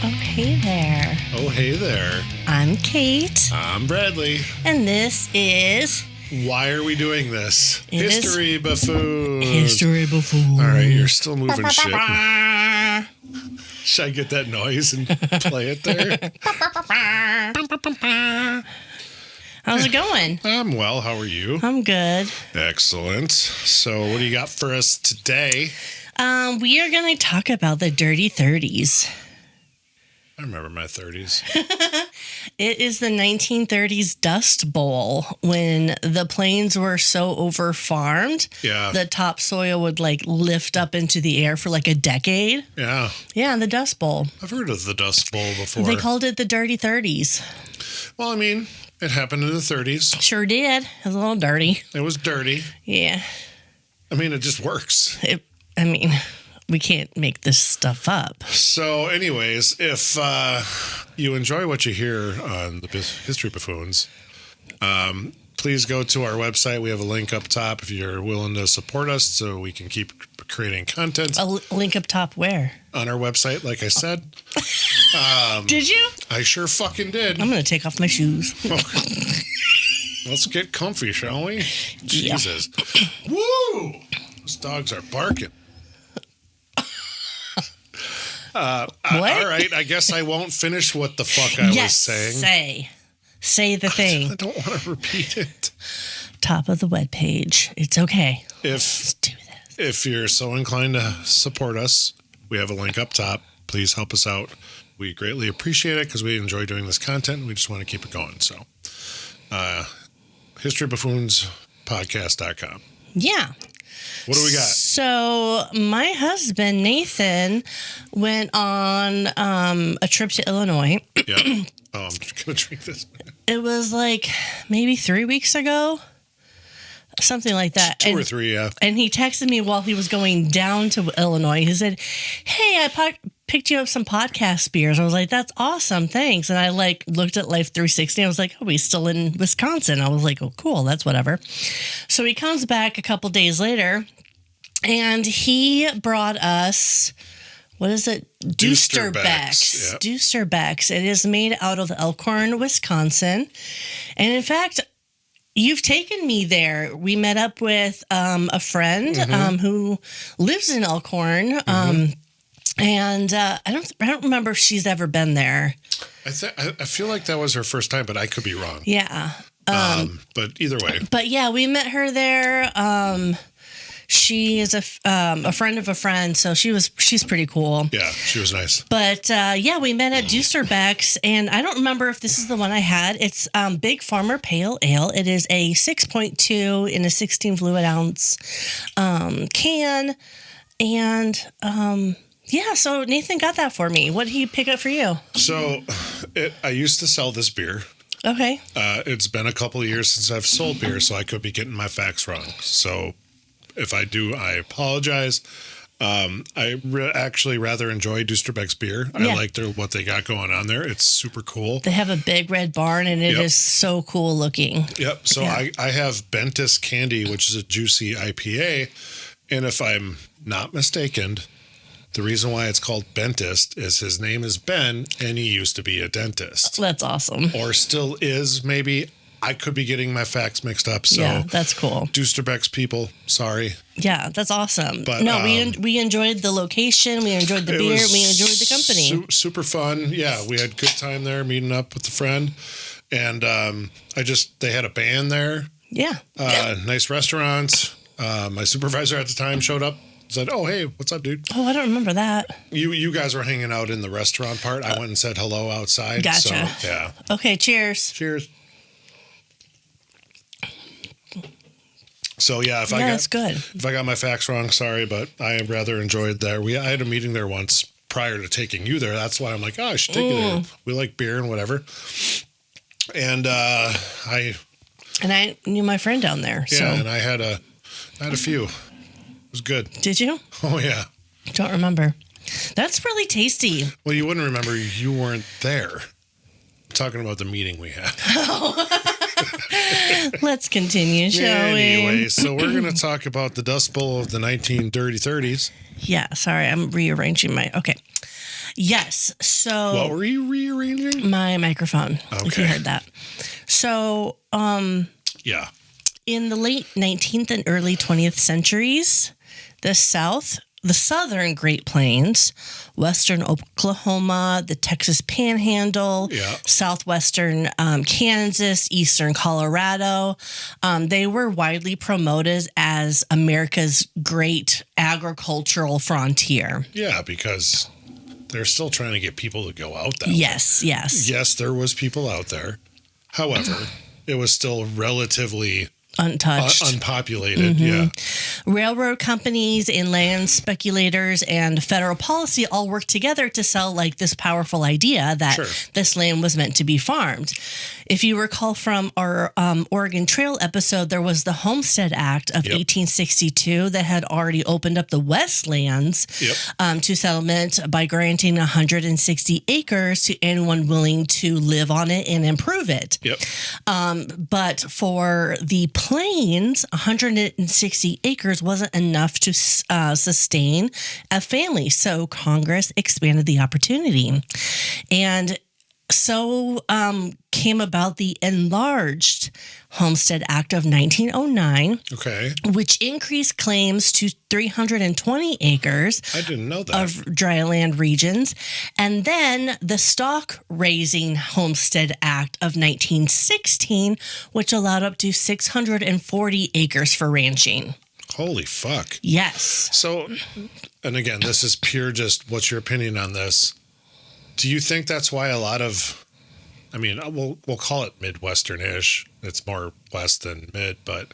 Oh, hey there. Oh, hey there. I'm Kate. I'm Bradley. And this is... Why are we doing this? History buffoons. History buffoons. All right, you're still moving shit. Should I get that noise and play it there? How's it going? I'm well. How are you? I'm good. Excellent. So what do you got for us today? We are going to talk about the Dirty Thirties. I remember my 30s. It is the 1930s Dust Bowl when the plains were so over-farmed. Yeah. The topsoil would lift up into the air for a decade. Yeah. Yeah, the Dust Bowl. I've heard of the Dust Bowl before. They called it the Dirty Thirties. Well, I mean, it happened in the 30s. Sure did. It was a little dirty. It was dirty. Yeah. I mean, it just works. We can't make this stuff up. So anyways, if you enjoy what you hear on the History Buffoons, please go to our website. We have a link up top if you're willing to support us so we can keep creating content. A link up top where? On our website, like I said. Did you? I sure fucking did. I'm going to take off my shoes. Let's get comfy, shall we? Yeah. Jesus. Woo! Those dogs are barking. What? All right, I guess I won't finish what the fuck I was saying. Say the thing. I don't want to repeat it. Top of the webpage. It's okay. If do this. If you're so inclined to support us, we have a link up top. Please help us out. We greatly appreciate it because we enjoy doing this content and we just want to keep it going. So, historybuffoonspodcast.com. Yeah. What do we got? So my husband, Nathan, went on a trip to Illinois. Yeah. Oh, I'm just going to drink this. It was maybe 3 weeks ago. Something like that. Two or three, yeah. And he texted me while he was going down to Illinois. He said, hey, I picked you up some podcast beers. I was like, that's awesome. Thanks. And I looked at Life 360. I was like, oh, he's still in Wisconsin. I was like, oh, cool. That's whatever. So he comes back a couple days later and he brought us, what is it? Doosterbecks. Yep. Doosterbecks. It is made out of Elkhorn, Wisconsin. And in fact, you've taken me there. We met up with a friend who lives in Elkhorn. And I don't remember if she's ever been there. I feel like that was her first time, but I could be wrong. Yeah. But either way. But yeah, we met her there. She is a friend of a friend, so she's pretty cool. Yeah, she was nice. But yeah, we met at Doosterbecks, and I don't remember if this is the one I had. It's Big Farmer Pale Ale. It is a 6.2 in a 16 fluid ounce can, and yeah. So Nathan got that for me. What did he pick up for you? So I used to sell this beer. Okay. It's been a couple of years since I've sold beer, so I could be getting my facts wrong. So if I do, I apologize. I actually rather enjoy Doosterbeck's beer. Yeah. I like what they got going on there. It's super cool. They have a big red barn, and it is so cool looking. Yep. So yeah. I have Bentis Candy, which is a juicy IPA. And if I'm not mistaken, the reason why it's called Bentis is his name is Ben, and he used to be a dentist. That's awesome. Or still is, maybe. I could be getting my facts mixed up. So yeah, that's cool. Doosterbeck's people, sorry. Yeah, that's awesome. But, no, we enjoyed the location. We enjoyed the beer. We enjoyed the company. Super fun. Yeah, we had a good time there meeting up with a friend. And they had a band there. Yeah. Nice restaurant. My supervisor at the time showed up. Said, oh, hey, what's up, dude? Oh, I don't remember that. You guys were hanging out in the restaurant part. I went and said hello outside. Gotcha. So, yeah. Okay, cheers. Cheers. So, yeah, that's good. If I got my facts wrong, sorry, but I rather enjoyed there. I had a meeting there once prior to taking you there. That's why I'm like, oh, I should take you there. We like beer and whatever. And I knew my friend down there. Yeah, so. And I had a few. It was good. Did you? Oh, yeah. Don't remember. That's really tasty. Well, you wouldn't remember. You weren't there. I'm talking about the meeting we had. Let's continue, shall we? Anyway, so we're going to talk about the Dust Bowl of the Dirty Thirties. Yeah, sorry, I'm rearranging my... Okay. Yes. So What were you rearranging? my microphone, if you Okay. heard that. So Yeah. in the late 19th and early 20th centuries, the southern Great Plains, western Oklahoma, the Texas Panhandle, Yeah. southwestern Kansas, eastern Colorado, they were widely promoted as America's great agricultural frontier. Yeah, because they're still trying to get people to go out that way. Yes. Yes, there was people out there. However, it was still relatively Untouched. unpopulated. Yeah. Railroad companies and land speculators and federal policy all worked together to sell like this powerful idea that Sure. this land was meant to be farmed. If you recall from our Oregon Trail episode, there was the Homestead Act of 1862 that had already opened up the Westlands to settlement by granting 160 acres to anyone willing to live on it and improve it. Yep. But for the plains, 160 acres wasn't enough to sustain a family. So Congress expanded the opportunity. And so came about the enlarged Homestead Act of 1909, Okay. which increased claims to 320 acres I didn't know that. of dry land regions. And then the Stock Raising Homestead Act of 1916, which allowed up to 640 acres for ranching. Holy fuck. Yes. So, and again, this is pure just what's your opinion on this? Do you think that's why a lot of, I mean, we'll call it Midwestern-ish. It's more west than mid, but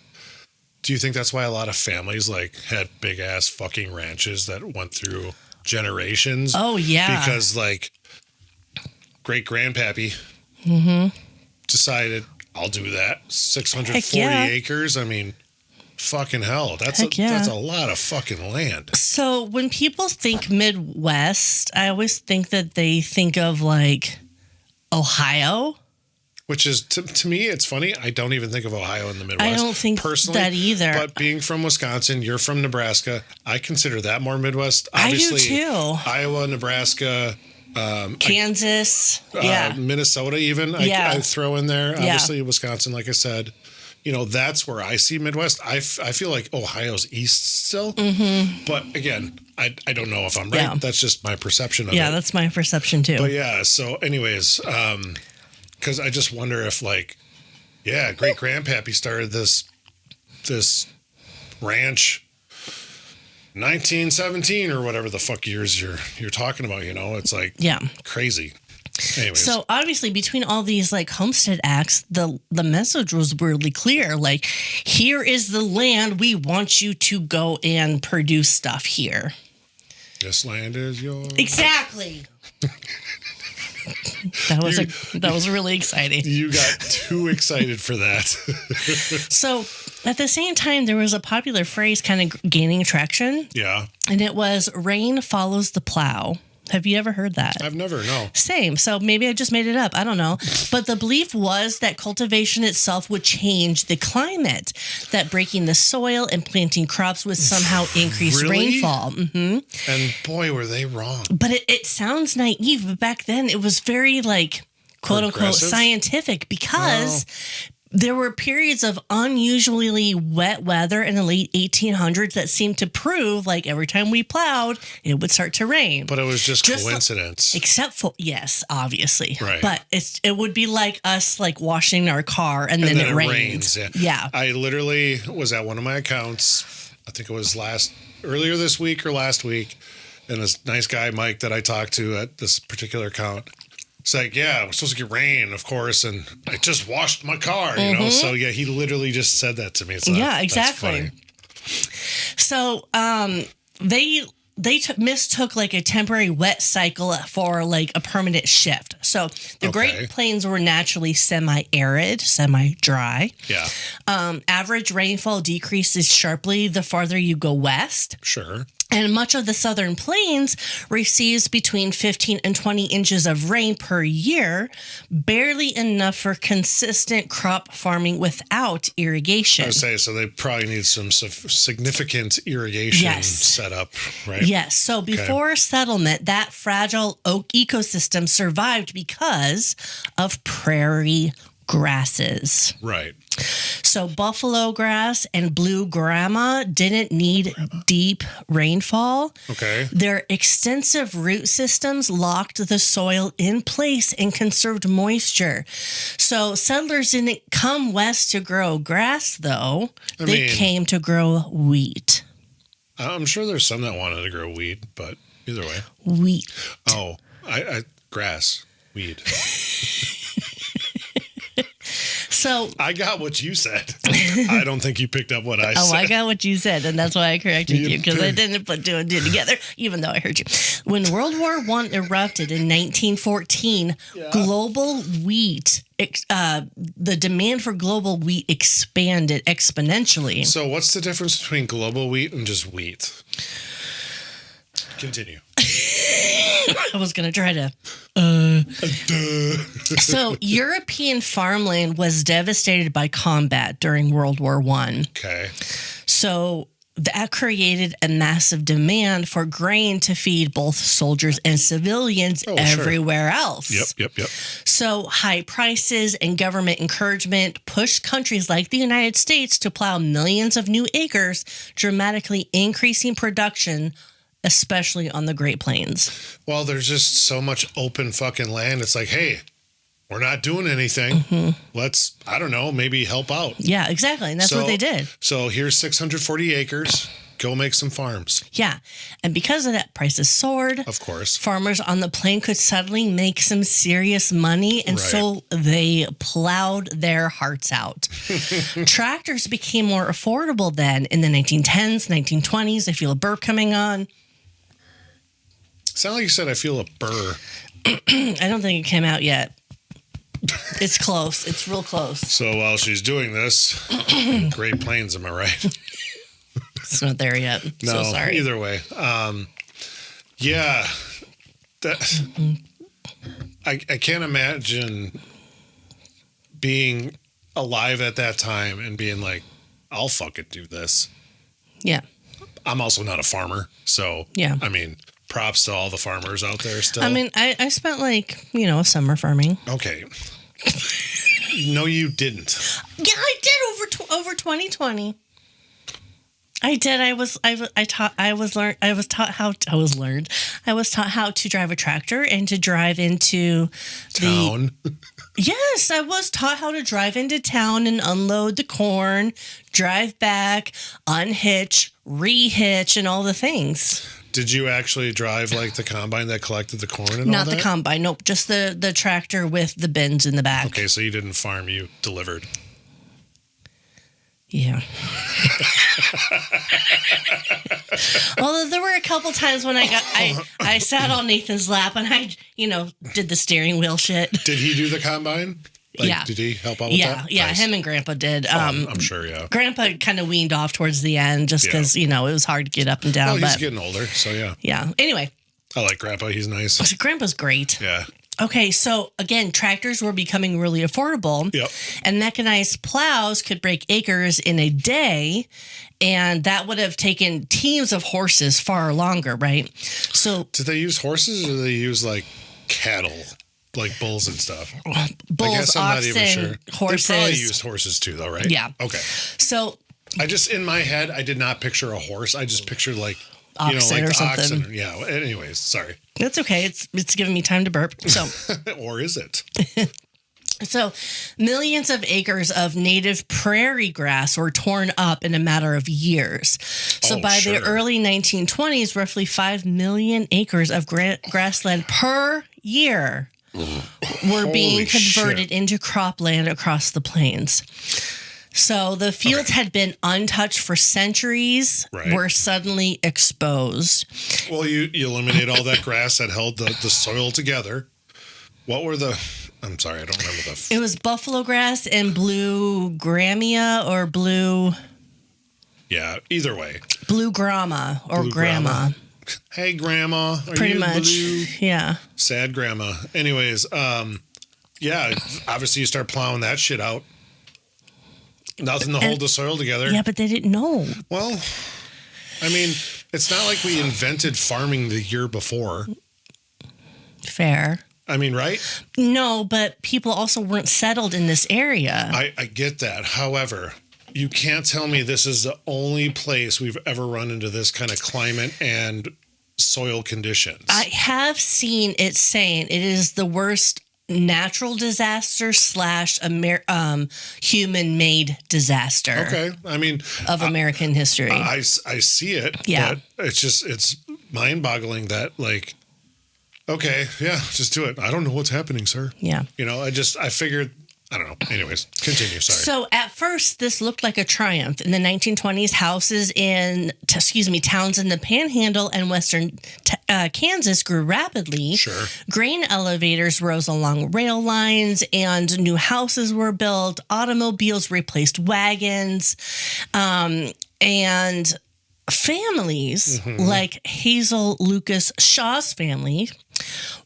do you think that's why a lot of families like had big ass fucking ranches that went through generations? Oh, yeah. Because like great grandpappy decided I'll do that. 640 yeah. acres. I mean, fucking hell. That's Yeah. a lot of fucking land. So when people think Midwest, I always think that they think of like Ohio. Which is, to me, it's funny. I don't even think of Ohio in the Midwest. I don't think personally that either. But being from Wisconsin, you're from Nebraska. I consider that more Midwest. I do Obviously, too. Iowa, Nebraska, Kansas. Minnesota even. Yeah. I throw in there. Yeah. Obviously, Wisconsin, like I said. You know, that's where I see Midwest. I feel like Ohio's east still. Mm-hmm. But again, I don't know if I'm right. Yeah. That's just my perception of it. Yeah, that's my perception too. But yeah, so anyways, because I just wonder if great grandpappy started this ranch 1917 or whatever the fuck years you're talking about, you know, it's like crazy. Anyways. So obviously between all these like homestead acts, the message was really clear. Like, here is the land, we want you to go and produce stuff here. This land is yours. Exactly. That was really exciting. You got too excited for that. So at the same time, there was a popular phrase kind of gaining traction. Yeah. And it was rain follows the plow. Have you ever heard that? I've never, no. Same. So maybe I just made it up. I don't know. But the belief was that cultivation itself would change the climate, that breaking the soil and planting crops would somehow increase rainfall. Mm-hmm. And boy, were they wrong. But it sounds naive. But back then it was very like, quote unquote, scientific because there were periods of unusually wet weather in the late 1800s that seemed to prove like every time we plowed, it would start to rain. But it was just coincidence. Except for, yes, obviously. Right. But it would be like us like washing our car and then it rains. Yeah. I literally was at one of my accounts. I think it was earlier this week or last week. And this nice guy, Mike, that I talked to at this particular account, it's like, yeah, we're supposed to get rain, of course, and I just washed my car, you know? So, yeah, he literally just said that to me. So yeah, exactly. So they mistook like a temporary wet cycle for like a permanent shift. So the Great Plains were naturally semi-arid, semi-dry. Yeah. Average rainfall decreases sharply the farther you go west. Sure. And much of the southern plains receives between 15 and 20 inches of rain per year, barely enough for consistent crop farming without irrigation. I would say, so they probably need some significant irrigation set up, right? Yes. So before settlement, that fragile oak ecosystem survived because of prairie grasses. Right. So buffalo grass and blue grama didn't need deep rainfall. Okay. Their extensive root systems locked the soil in place and conserved moisture. So settlers didn't come west to grow grass, though. They came to grow wheat. I'm sure there's some that wanted to grow wheat, but either way. Wheat. Oh, grass, weed. So I got what you said. I don't think you picked up what I said. Oh, I got what you said, and that's why I corrected you, because I didn't put two and two together, even though I heard you. When World War I erupted in 1914, global wheat, the demand for global wheat expanded exponentially. So what's the difference between global wheat and just wheat? Continue. I was going to try to... So European farmland was devastated by combat during World War I. Okay. So that created a massive demand for grain to feed both soldiers and civilians everywhere else. Yep. So high prices and government encouragement pushed countries like the United States to plow millions of new acres, dramatically increasing production, especially on the Great Plains. Well, there's just so much open fucking land. It's like, hey, we're not doing anything. Mm-hmm. Let's, I don't know, maybe help out. Yeah, exactly. And that's what they did. So here's 640 acres. Go make some farms. Yeah. And because of that, prices soared. Of course. Farmers on the plain could suddenly make some serious money. And so they plowed their hearts out. Tractors became more affordable then in the 1910s, 1920s. I feel a burp coming on. Sound like you said, I feel a burr. I don't think it came out yet. It's close. It's real close. So while she's doing this, Great Plains, am I right? It's not there yet. No, so sorry. Either way. Yeah. I can't imagine being alive at that time and being like, I'll fucking do this. Yeah. I'm also not a farmer. So, yeah. I mean, props to all the farmers out there still. I mean, I spent a summer farming. Okay. No, you didn't. Yeah, I did over 2020. I did. I was taught how to drive a tractor and to drive into town. Yes, I was taught how to drive into town and unload the corn, drive back, unhitch, rehitch, and all the things. Did you actually drive like the combine that collected the corn and all that? Not the combine, nope. Just the tractor with the bins in the back. Okay, so you didn't farm, you delivered. Yeah. Although there were a couple times when I sat on Nathan's lap and I did the steering wheel shit. Did he do the combine? Yeah. Did he help out with that? Yeah, nice. Him and Grandpa did. I'm sure, yeah. Grandpa kind of weaned off towards the end just because, it was hard to get up and down. Well, he's getting older, so yeah. Yeah. Anyway. I like Grandpa. He's nice. Grandpa's great. Yeah. Okay, so again, tractors were becoming really affordable. Yep. And mechanized plows could break acres in a day, and that would have taken teams of horses far longer, right? So did they use horses or did they use like cattle, like bulls and stuff? Bulls, I guess I'm not even sure. Horses. They probably used horses too, though, right? Yeah. Okay. So I just, in my head, I did not picture a horse. I just pictured like, oxen like or the something. Oxen. Yeah. Anyways, sorry. That's okay. It's giving me time to burp. So, or is it? So, millions of acres of native prairie grass were torn up in a matter of years. So, by the early 1920s, roughly 5 million acres of grassland per year were being converted into cropland across the plains. So the fields had been untouched for centuries, were suddenly exposed. Well, you eliminate all that grass that held the soil together. What were I'm sorry, I don't remember It was buffalo grass and blue grama or blue... Yeah, either way. Blue grama or Blue grandma. Hey, grandma. Are Pretty you much. blue? Yeah. Sad grandma. Anyways, yeah, obviously you start plowing that shit out. Nothing to hold the soil together. Yeah, but they didn't know. Well, I mean, it's not like we invented farming the year before. Fair. I mean, right? No, but people also weren't settled in this area. I get that. However, you can't tell me this is the only place we've ever run into this kind of climate and soil conditions. I have seen it saying it is the worst natural disaster / human-made disaster. Okay. I mean, of American history. I see it. Yeah. But it's mind-boggling that, like, okay, yeah, just do it. I don't know what's happening, sir. Yeah. You know, I figured, I don't know. Anyways, continue. Sorry. So at first, this looked like a triumph. In the 1920s, houses towns in the Panhandle and western Kansas grew rapidly. Sure. Grain elevators rose along rail lines, and new houses were built. Automobiles replaced wagons, and families like Hazel Lucas Shaw's family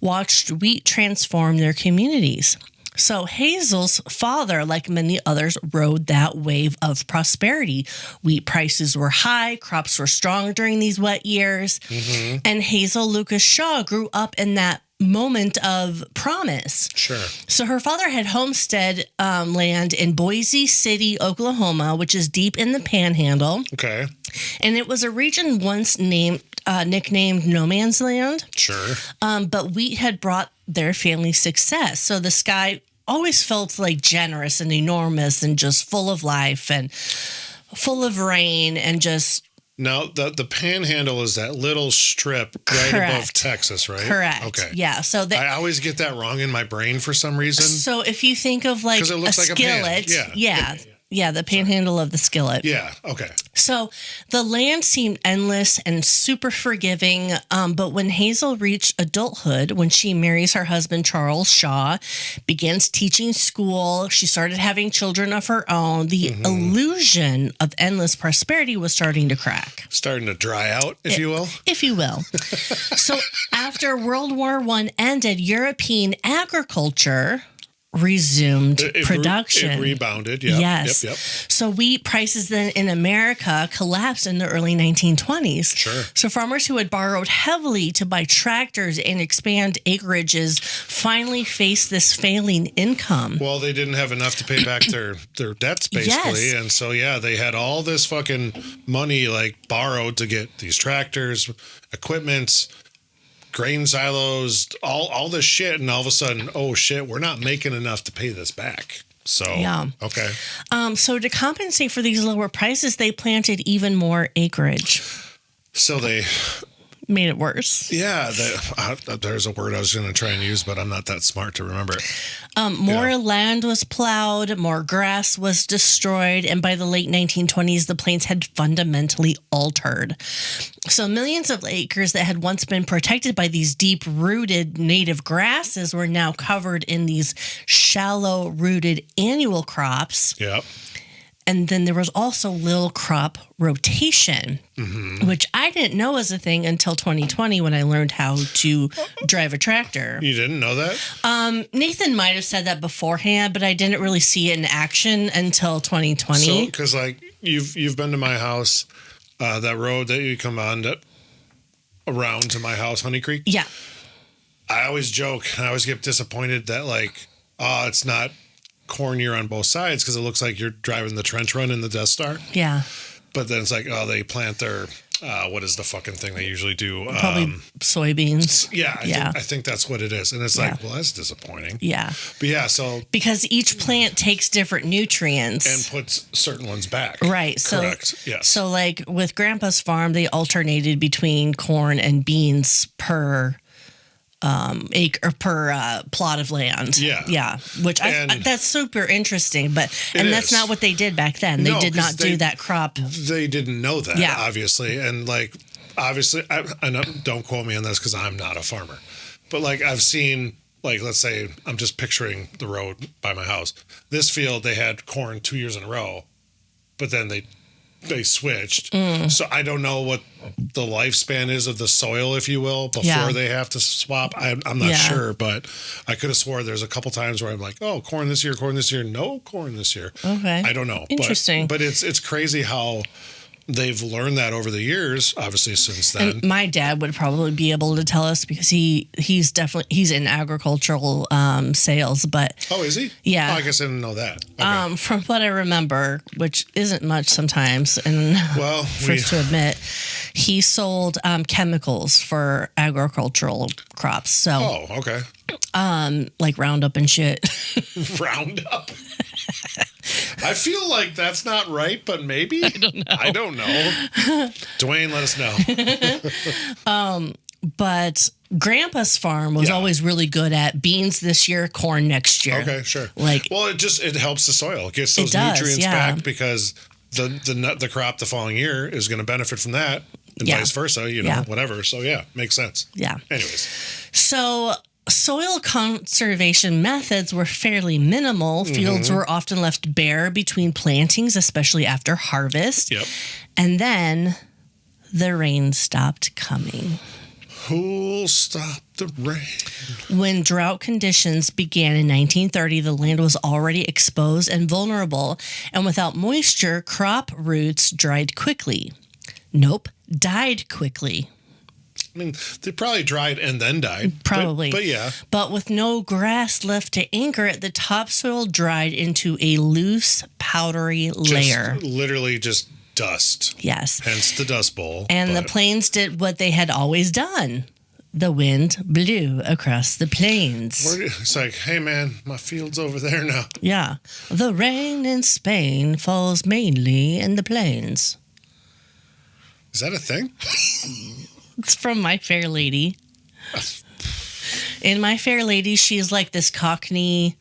watched wheat transform their communities. So Hazel's father, like many others, rode that wave of prosperity. Wheat prices were high, crops were strong during these wet years, and Hazel Lucas Shaw grew up in that moment of promise. Sure. So her father had homestead land in Boise City, Oklahoma, which is deep in the Panhandle. Okay. And it was a region once nicknamed No Man's Land. Sure. But wheat had brought their family success. So the sky always felt like generous and enormous and just full of life and full of rain and just... Now, the Panhandle is that little strip right above Texas, right? Correct. Okay. Yeah. So I always get that wrong in my brain for some reason. So if you think of like it looks a like skillet, a pan. Yeah, the Panhandle of the skillet. Yeah, okay. So the land seemed endless and super forgiving, but when Hazel reached adulthood, when she marries her husband, Charles Shaw, begins teaching school, she started having children of her own, the illusion of endless prosperity was starting to crack. Starting to dry out, if you will. If you will. So after World War I ended, European agriculture resumed production. It rebounded, yeah. Yes. Yep. So wheat prices then in America collapsed in the early 1920s. Sure. So farmers who had borrowed heavily to buy tractors and expand acreages finally faced this failing income. Well, they didn't have enough to pay back their debts, basically. Yes. And so, yeah, they had all this fucking money, like, borrowed to get these tractors, equipment, grain silos, all this shit, and all of a sudden, oh shit, we're not making enough to pay this back. So, yeah. Okay. So to compensate for these lower prices, they planted even more acreage. So they made it worse. Yeah, there's a word I was going to try and use, but I'm not that smart to remember it. More land was plowed, more grass was destroyed, and by the late 1920s, the plains had fundamentally altered. So millions of acres that had once been protected by these deep-rooted native grasses were now covered in these shallow-rooted annual crops. Yep. And then there was also little crop rotation, which I didn't know was a thing until 2020 when I learned how to drive a tractor. You didn't know that? Nathan might have said that beforehand, but I didn't really see it in action until 2020. So, because like you've been to my house, that road that you come on around to my house, Honey Creek. Yeah. I always joke, and I always get disappointed that like, it's not cornier on both sides because it looks like you're driving the trench run in the Death Star. Yeah. But then it's like, they plant their, what is the fucking thing they usually do? Probably soybeans. Yeah. I think that's what it is. And it's like, well, that's disappointing. Yeah. But yeah, so. Because each plant takes different nutrients. And puts certain ones back. Right. Correct. Yes. So like with Grandpa's farm, they alternated between corn and beans per acre per plot of land. Yeah. Which that's super interesting, and that's not what they did back then. They did not do that crop. They didn't know that, obviously, and like obviously, don't quote me on this because I'm not a farmer, but like I've seen, like let's say I'm just picturing the road by my house. This field they had corn 2 years in a row, but then they they switched. So I don't know what the lifespan is of the soil, if you will, before they have to swap. I'm not sure, but I could have swore there's a couple times where I'm like, oh, corn this year, no corn this year. Okay. I don't know. Interesting. But it's crazy how they've learned that over the years, obviously, since then. And my dad would probably be able to tell us because he's in agricultural sales. But oh, is he? Yeah. Oh, I guess I didn't know that. Okay. From what I remember, which isn't much sometimes, and first to admit, he sold chemicals for agricultural crops. So, oh, okay. Like Roundup and shit. Roundup. I feel like that's not right, but maybe. I don't know. Dwayne, let us know. But Grandpa's farm was always really good at beans this year, corn next year. Okay, sure. Well, it helps the soil. It gets those nutrients back because the crop the following year is going to benefit from that, and vice versa. Whatever. So makes sense. Yeah. Anyways, so soil conservation methods were fairly minimal. Fields were often left bare between plantings, especially after harvest. Yep. And then the rain stopped coming. Who'll stop the rain? When drought conditions began in 1930, the land was already exposed and vulnerable, and without moisture, crop roots dried quickly. Nope, died quickly. I mean, they probably dried and then died. Probably. But yeah. But with no grass left to anchor it, the topsoil dried into a loose, powdery layer. Literally just dust. Yes. Hence the Dust Bowl. And the plains did what they had always done. The wind blew across the plains. It's like, hey, man, my field's over there now. Yeah. The rain in Spain falls mainly in the plains. Is that a thing? It's from My Fair Lady. In My Fair Lady, she's like this Cockney,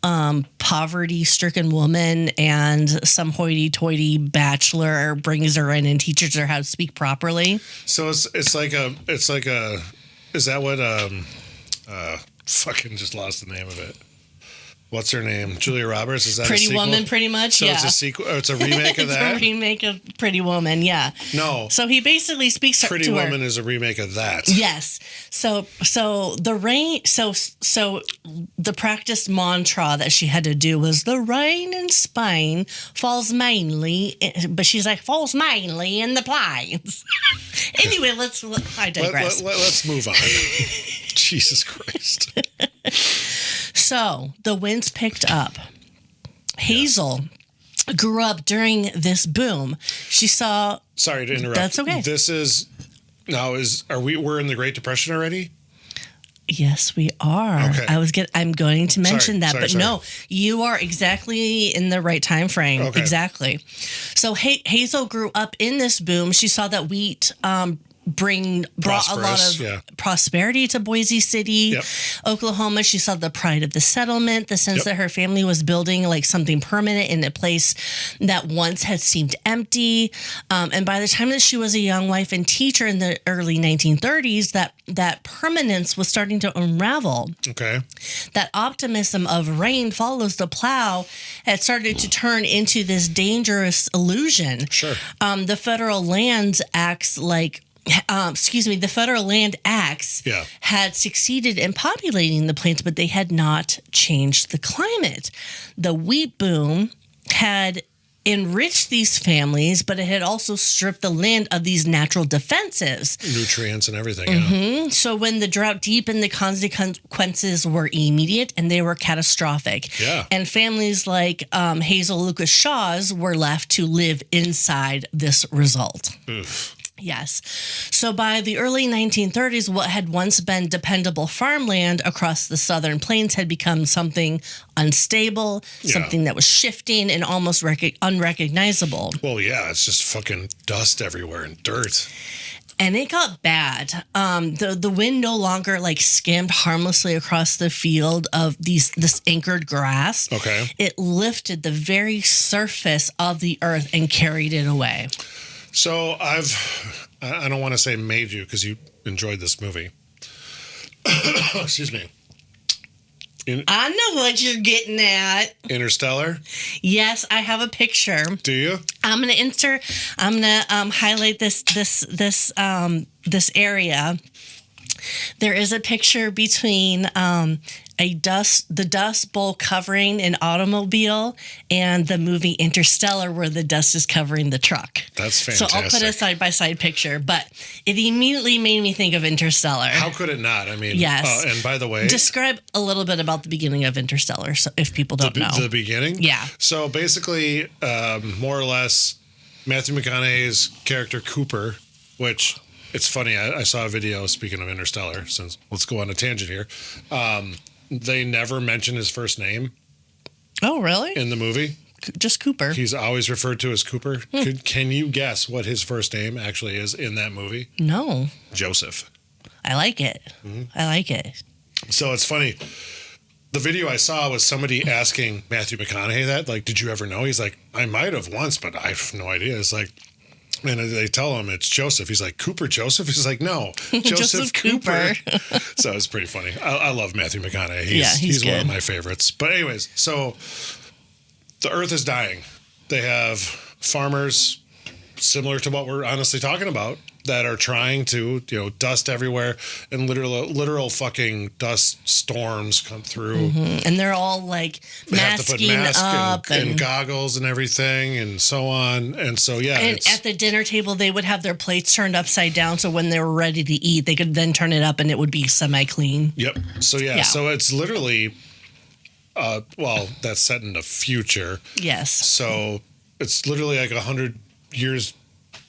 poverty-stricken woman, and some hoity-toity bachelor brings her in and teaches her how to speak properly. So it's like a is that what fucking just lost the name of it. What's her name? Julia Roberts? Is that Pretty a sequel? Woman, pretty much, so yeah. It's a sequel. It's a remake of that? It's a remake of Pretty Woman, yeah. No. So he basically speaks Pretty to her. Woman is a remake of that. Yes. So the rain. So the practice mantra that she had to do was the rain in Spain falls mainly, but she's like falls mainly in the plains. Anyway, I digress. Let's move on. Jesus Christ. So the winds picked up. Hazel grew up during this boom. She saw. Sorry to interrupt. That's okay. We're in the Great Depression already? Yes, we are. Okay. I'm going to mention Sorry. no, you are exactly in the right time frame. Okay. Exactly. So Hazel grew up in this boom. She saw that wheat brought a lot of prosperity to Boise City, Oklahoma. She saw the pride of the settlement, the sense that her family was building like something permanent in a place that once had seemed empty. And by the time that she was a young wife and teacher in the early 1930s, that permanence was starting to unravel. Okay. That optimism of rain follows the plow had started to turn into this dangerous illusion. Sure. The Federal Land Acts the Federal Land Acts had succeeded in populating the plains, but they had not changed the climate. The wheat boom had enriched these families, but it had also stripped the land of these natural defenses. Nutrients and everything. Mm-hmm. So when the drought deepened, the consequences were immediate and they were catastrophic. Yeah. And families like Hazel Lucas Shaw's were left to live inside this result. Oof. Yes. So by the early 1930s, what had once been dependable farmland across the southern plains had become something unstable, something that was shifting and almost unrecognizable. Well, yeah, it's just fucking dust everywhere and dirt. And it got bad. The wind no longer skimmed harmlessly across the field of this anchored grass. Okay. It lifted the very surface of the earth and carried it away. So I don't want to say made you because you enjoyed this movie. Excuse me. I know what you're getting at. Interstellar? Yes, I have a picture. Do you? I'm gonna highlight this area. There is a picture between the dust bowl covering an automobile and the movie Interstellar, where the dust is covering the truck. That's fantastic. So I'll put a side-by-side picture, but it immediately made me think of Interstellar. How could it not? I mean, yes. And by the way, describe a little bit about the beginning of Interstellar, so if people don't know. The beginning? Yeah. So basically, more or less, Matthew McConaughey's character Cooper, which... It's funny. I saw a video, speaking of Interstellar, since let's go on a tangent here. They never mention his first name. Oh, really? In the movie. Just Cooper. He's always referred to as Cooper. Can you guess what his first name actually is in that movie? No. Joseph. I like it. Mm-hmm. I like it. So it's funny. The video I saw was somebody asking Matthew McConaughey that. Like, did you ever know? He's like, I might have once, but I have no idea. It's like... And they tell him it's Joseph. He's like, Cooper Joseph? He's like, no, Joseph Cooper. So it's pretty funny. I love Matthew McConaughey. He's one of my favorites. But anyways, so the earth is dying. They have farmers similar to what we're honestly talking about that are trying to, dust everywhere, and literal fucking dust storms come through. Mm-hmm. And they're all like masking up and goggles and everything and so on. And so, yeah. And at the dinner table, they would have their plates turned upside down. So when they were ready to eat, they could then turn it up and it would be semi-clean. Yep. So, yeah. So it's literally, that's set in the future. Yes. So it's literally like 100 years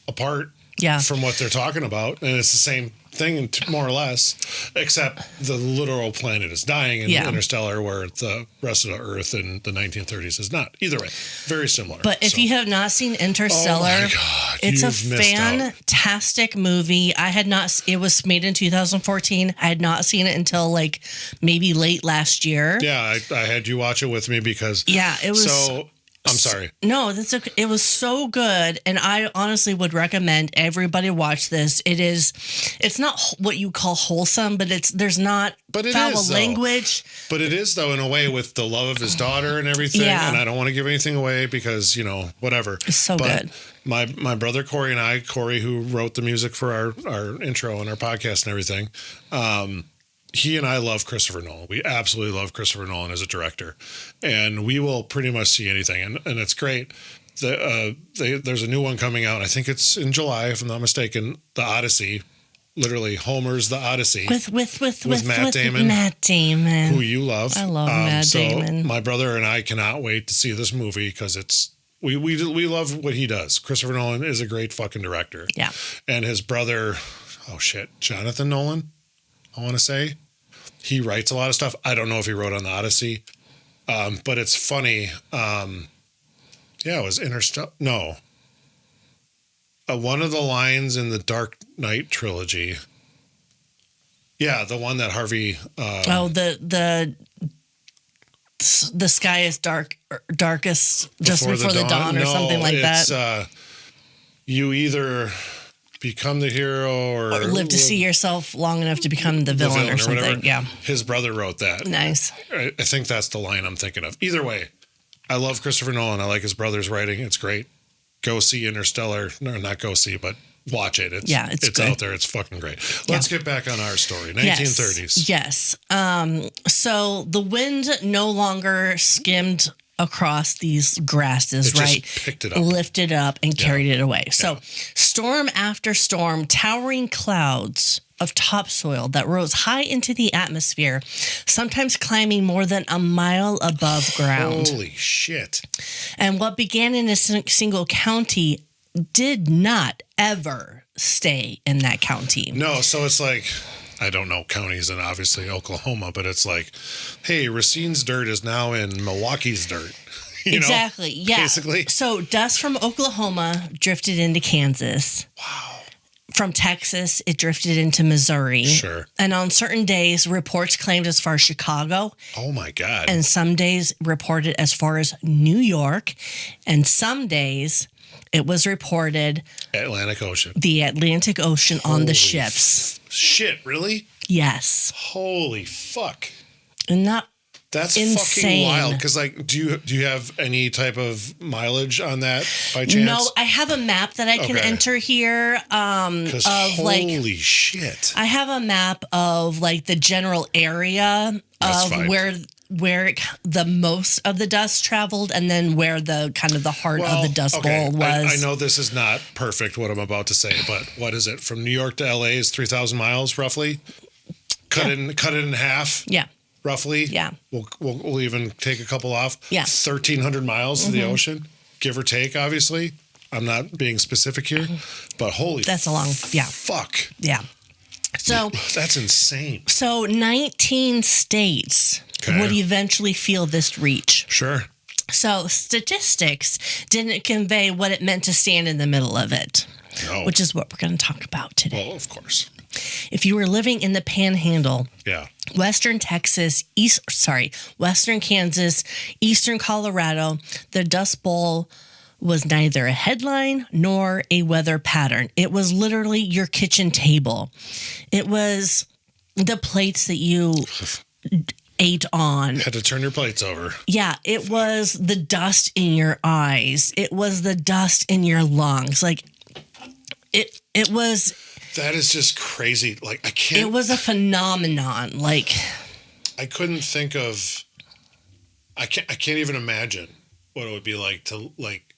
apart. Yeah. From what they're talking about. And it's the same thing, more or less, except the literal planet is dying in Interstellar, where the rest of the Earth in the 1930s is not. Either way, very similar. But if you have not seen Interstellar, oh my God, it's a fantastic movie. It was made in 2014. I had not seen it until like maybe late last year. Yeah, I had you watch it with me because... Yeah, it was... So... I'm sorry. No, that's okay. It was so good, and I honestly would recommend everybody watch this. It's not what you call wholesome, but there's not foul language. But it is, though, in a way, with the love of his daughter and everything. Yeah. And I don't want to give anything away because, whatever. It's so good. My brother Corey, who wrote the music for our intro and our podcast and everything, he and I love Christopher Nolan. We absolutely love Christopher Nolan as a director, and we will pretty much see anything, and it's great. There's a new one coming out. I think it's in July, if I'm not mistaken. The Odyssey, literally Homer's The Odyssey, with Matt Damon. Matt Damon, who you love. I love Matt Damon. My brother and I cannot wait to see this movie because it's. We love what he does. Christopher Nolan is a great fucking director. Yeah, and his brother, Jonathan Nolan. I want to say he writes a lot of stuff. I don't know if he wrote on the Odyssey, but it's funny. It was Interstellar. No, one of the lines in the Dark Knight trilogy. Yeah, the one that Harvey. The sky is darkest just before the dawn, or something like that. You either become the hero or live to see yourself long enough to become the villain or something. Whatever. Yeah. His brother wrote that. Nice. I think that's the line I'm thinking of. Either way, I love Christopher Nolan. I like his brother's writing. It's great. Go see Interstellar. No, not go see, but watch it. It's out there. It's fucking great. Let's get back on our story. 1930s. Yes. So the wind no longer skimmed across these grasses, right? Picked it up. Lifted up and carried it away. So storm after storm, towering clouds of topsoil that rose high into the atmosphere, sometimes climbing more than a mile above ground. Holy shit. And what began in a single county did not ever stay in that county. No, so it's like... I don't know counties and obviously Oklahoma, but it's like, hey, Racine's dirt is now in Milwaukee's dirt. Exactly. Yeah. Basically. So dust from Oklahoma drifted into Kansas. Wow. From Texas, it drifted into Missouri. Sure. And on certain days, reports claimed as far as Chicago. Oh, my God. And some days reported as far as New York. And some days it was reported... Atlantic Ocean. The Atlantic Ocean on the ships. Shit, really? Yes. Holy fuck. And That's insane. fucking wild. Because, like, do you have any type of mileage on that by chance? No, I have a map that I can enter here. Because holy shit, I have a map of like the general area of where the most of the dust traveled, and then where the kind of the heart of the dust bowl was. I know this is not perfect what I'm about to say, but what is it from New York to LA is 3,000 miles roughly? Cut it in half. Yeah. Roughly. Yeah. We'll even take a couple off. Yeah. 1,300 miles to the ocean, give or take, obviously. I'm not being specific here, but holy that's a long, fuck. Yeah. So that's insane. So 19 states would eventually feel this reach. Sure. So statistics didn't convey what it meant to stand in the middle of it, which is what we're going to talk about today. Well, of course. If you were living in the Panhandle, yeah, Western Texas, Western Kansas, Eastern Colorado, the Dust Bowl was neither a headline nor a weather pattern. It was literally your kitchen table. It was the plates that you ate on. Had to turn your plates over. Yeah, it was the dust in your eyes. It was the dust in your lungs. Like it was. That is just crazy. Like I can't. It was a phenomenon. Like I couldn't think of. I can't even imagine what it would be like to like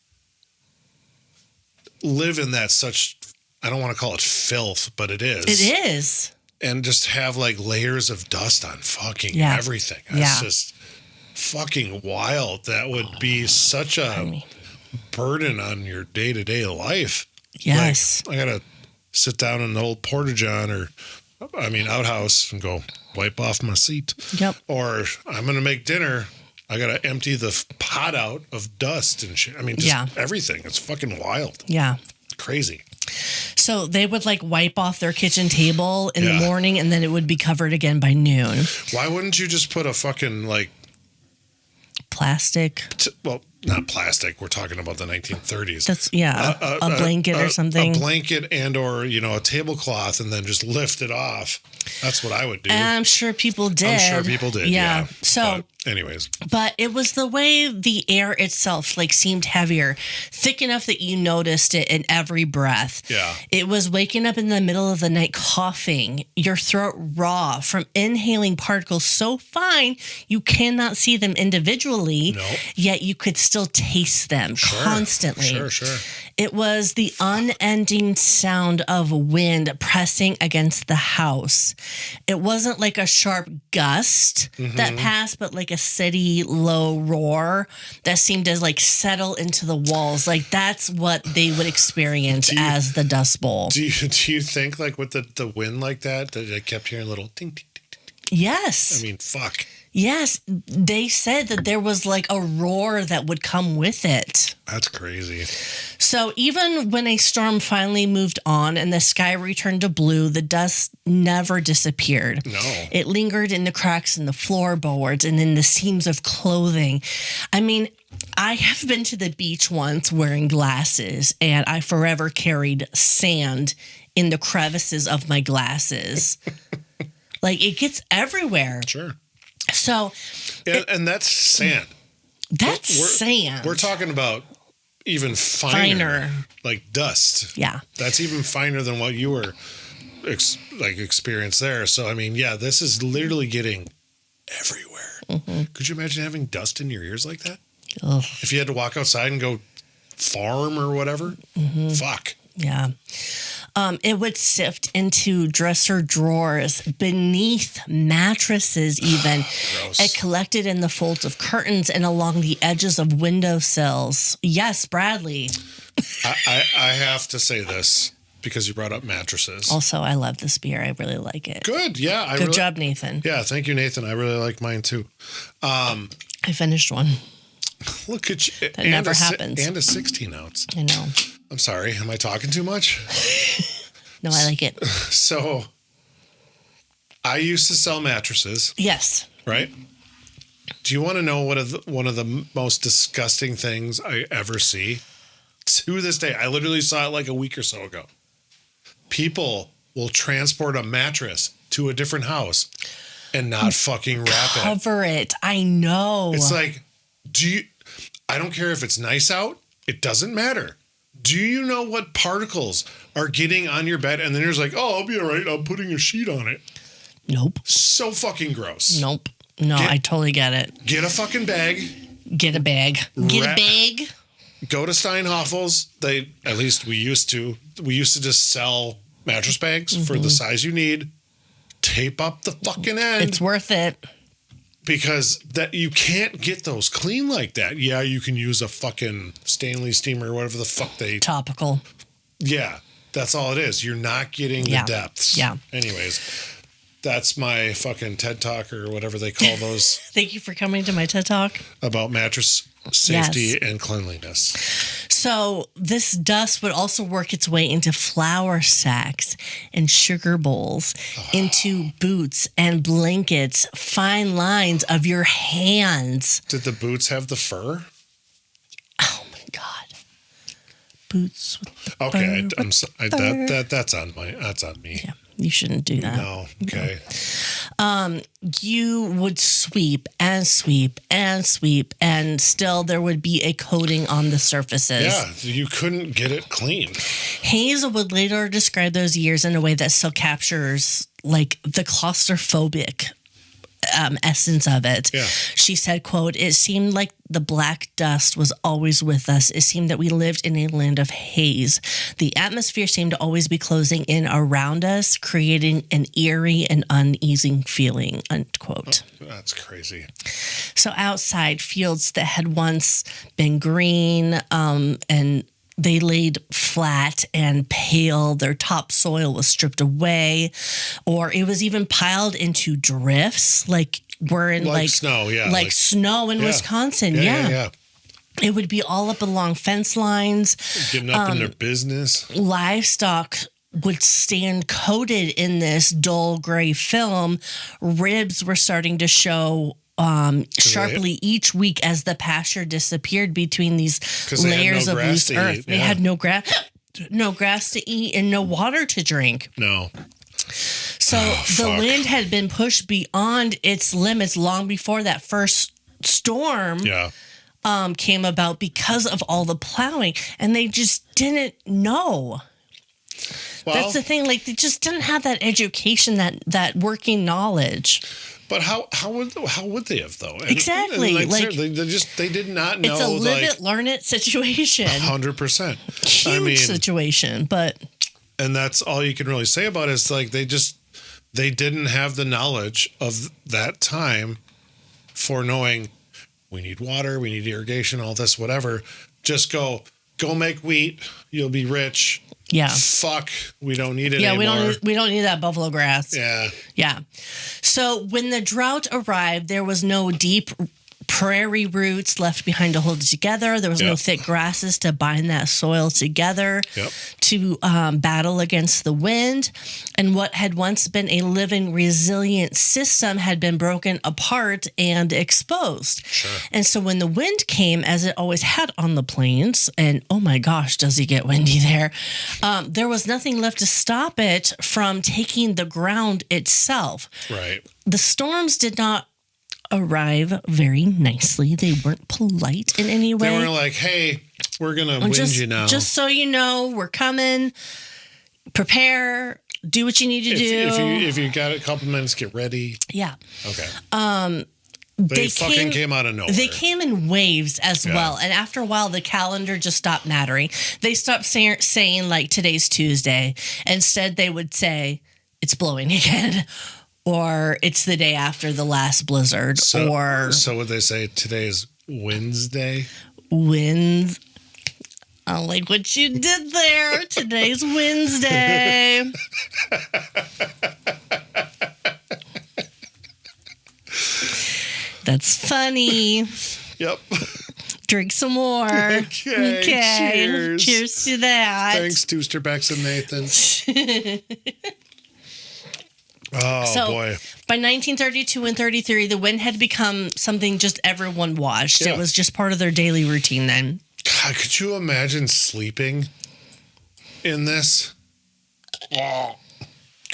live in that such. I don't want to call it filth, but it is. It is. And just have like layers of dust on fucking everything. That's just fucking wild. That would be such a burden on your day-to-day life. Yes. Like, I gotta sit down in the old porta-john outhouse and go wipe off my seat. Yep. Or I'm going to make dinner. I got to empty the pot out of dust and shit. I mean, just everything. It's fucking wild. Yeah. Crazy. So they would like wipe off their kitchen table in the morning, and then it would be covered again by noon. Why wouldn't you just put a fucking like plastic? Not plastic. We're talking about the 1930s. That's a blanket or something. A blanket and or a tablecloth, and then just lift it off. That's what I would do. And I'm sure people did. Yeah. So, anyways, but it was the way the air itself like seemed heavier, thick enough that you noticed it in every breath. Yeah. It was waking up in the middle of the night coughing, your throat raw from inhaling particles so fine you cannot see them individually. Yet you could still taste them constantly. Sure. It was the unending sound of wind pressing against the house. It wasn't like a sharp gust that passed, but like a steady low roar that seemed to like settle into the walls. Like that's what they would experience as the Dust Bowl. Do you think like with the wind like that I kept hearing little ting, ting, ting, ting, ting? Yes. I mean, fuck. Yes, they said that there was like a roar that would come with it. That's crazy. So even when a storm finally moved on and the sky returned to blue, the dust never disappeared. No. It lingered in the cracks in the floorboards and in the seams of clothing. I mean, I have been to the beach once wearing glasses, and I forever carried sand in the crevices of my glasses. Like it gets everywhere. Sure. So, and that's sand. That's sand. We're talking about even finer, like dust. Yeah, that's even finer than what you were experienced there. So, I mean, this is literally getting everywhere. Could you imagine having dust in your ears like that? Ugh. If you had to walk outside and go farm or whatever, fuck. Yeah. It would sift into dresser drawers, beneath mattresses even. Gross. It collected in the folds of curtains and along the edges of windowsills. Yes, Bradley. I have to say this because you brought up mattresses. Also, I love this beer. I really like it. Good. Yeah. Good job, Nathan. Yeah. Thank you, Nathan. I really like mine too. I finished one. Look at you. That never happens. And a 16 ounce. I know. I'm sorry. Am I talking too much? No, I like it. So I used to sell mattresses. Yes. Right? Do you want to know one of the most disgusting things I ever see? To this day, I literally saw it like a week or so ago. People will transport a mattress to a different house and not fucking wrap it. Cover it. I know. It's like, I don't care if it's nice out. It doesn't matter. Do you know what particles are getting on your bed? And then you're like, oh, I'll be all right. I'm putting a sheet on it. Nope. So fucking gross. Nope. No, I totally get it. Get a fucking bag. Get a bag. Get a bag. Go to Steinhoffel's. We used to just sell mattress bags for the size you need. Tape up the fucking end. It's worth it. Because that you can't get those clean like that. Yeah, you can use a fucking Stanley steamer or whatever the fuck topical. Yeah, that's all it is. You're not getting the depths. Yeah. Anyways, that's my fucking TED Talk or whatever they call those. Thank you for coming to my TED Talk. About mattress safety and cleanliness. So this dust would also work its way into flour sacks and sugar bowls, into boots and blankets, fine lines of your hands. Did the boots have the fur? Oh my God. Boots with the okay, fur, that's on me. Yeah. You shouldn't do that. No. Okay. You would sweep and sweep and sweep, and still there would be a coating on the surfaces. Yeah, you couldn't get it clean. Hazel would later describe those years in a way that still captures like the claustrophobic essence of it. Yeah. She said, quote, "It seemed like the black dust was always with us. It seemed that we lived in a land of haze. The atmosphere seemed to always be closing in around us, creating an eerie and uneasy feeling," unquote. Oh, that's crazy. So outside, fields that had once been green and they laid flat and pale. Their topsoil was stripped away, or it was even piled into drifts, like we're in like snow, like snow in Wisconsin. Yeah. It would be all up along fence lines, getting up in their business. Livestock would stand coated in this dull gray film. Ribs were starting to show sharply each week as the pasture disappeared between these layers of loose earth. They had no grass to eat and no water to drink. No. So the land had been pushed beyond its limits long before that first storm came about because of all the plowing, and they just didn't know. Well, that's the thing. Like, they just didn't have that education, that working knowledge. But how would they have though? Exactly. And they did not know. It's a live it, learn it situation. 100%. Huge situation, but. And that's all you can really say about it is like they didn't have the knowledge of that time for knowing we need water, we need irrigation, all this, whatever. Just go make wheat. You'll be rich. Yeah. Fuck. We don't need it anymore. Yeah, we don't need that buffalo grass. Yeah. Yeah. So when the drought arrived, there was no deep prairie roots left behind to hold it together. There was no thick grasses to bind that soil together to battle against the wind. And what had once been a living, resilient system had been broken apart and exposed. Sure. And so when the wind came, as it always had on the plains, and oh my gosh, does it get windy there, there was nothing left to stop it from taking the ground itself. Right. The storms did not arrive very nicely. They weren't polite in any way. They were like, hey, we're going to wind you now. Just so you know, we're coming. Prepare. Do what you need to do. If you got a couple minutes, get ready. Yeah. Okay. They fucking came out of nowhere. They came in waves as well. And after a while, the calendar just stopped mattering. They stopped saying like, today's Tuesday. Instead, they would say, it's blowing again. Or it's the day after the last blizzard. So would they say today is Wednesday? I like what you did there. Today's Wednesday. That's funny. Yep. Drink some more. Okay. Cheers to that. Thanks, Toosterbecks and Nathan. Oh, boy. By 1932 and 33, the wind had become something just everyone watched. Yeah. It was just part of their daily routine then. God, could you imagine sleeping in this?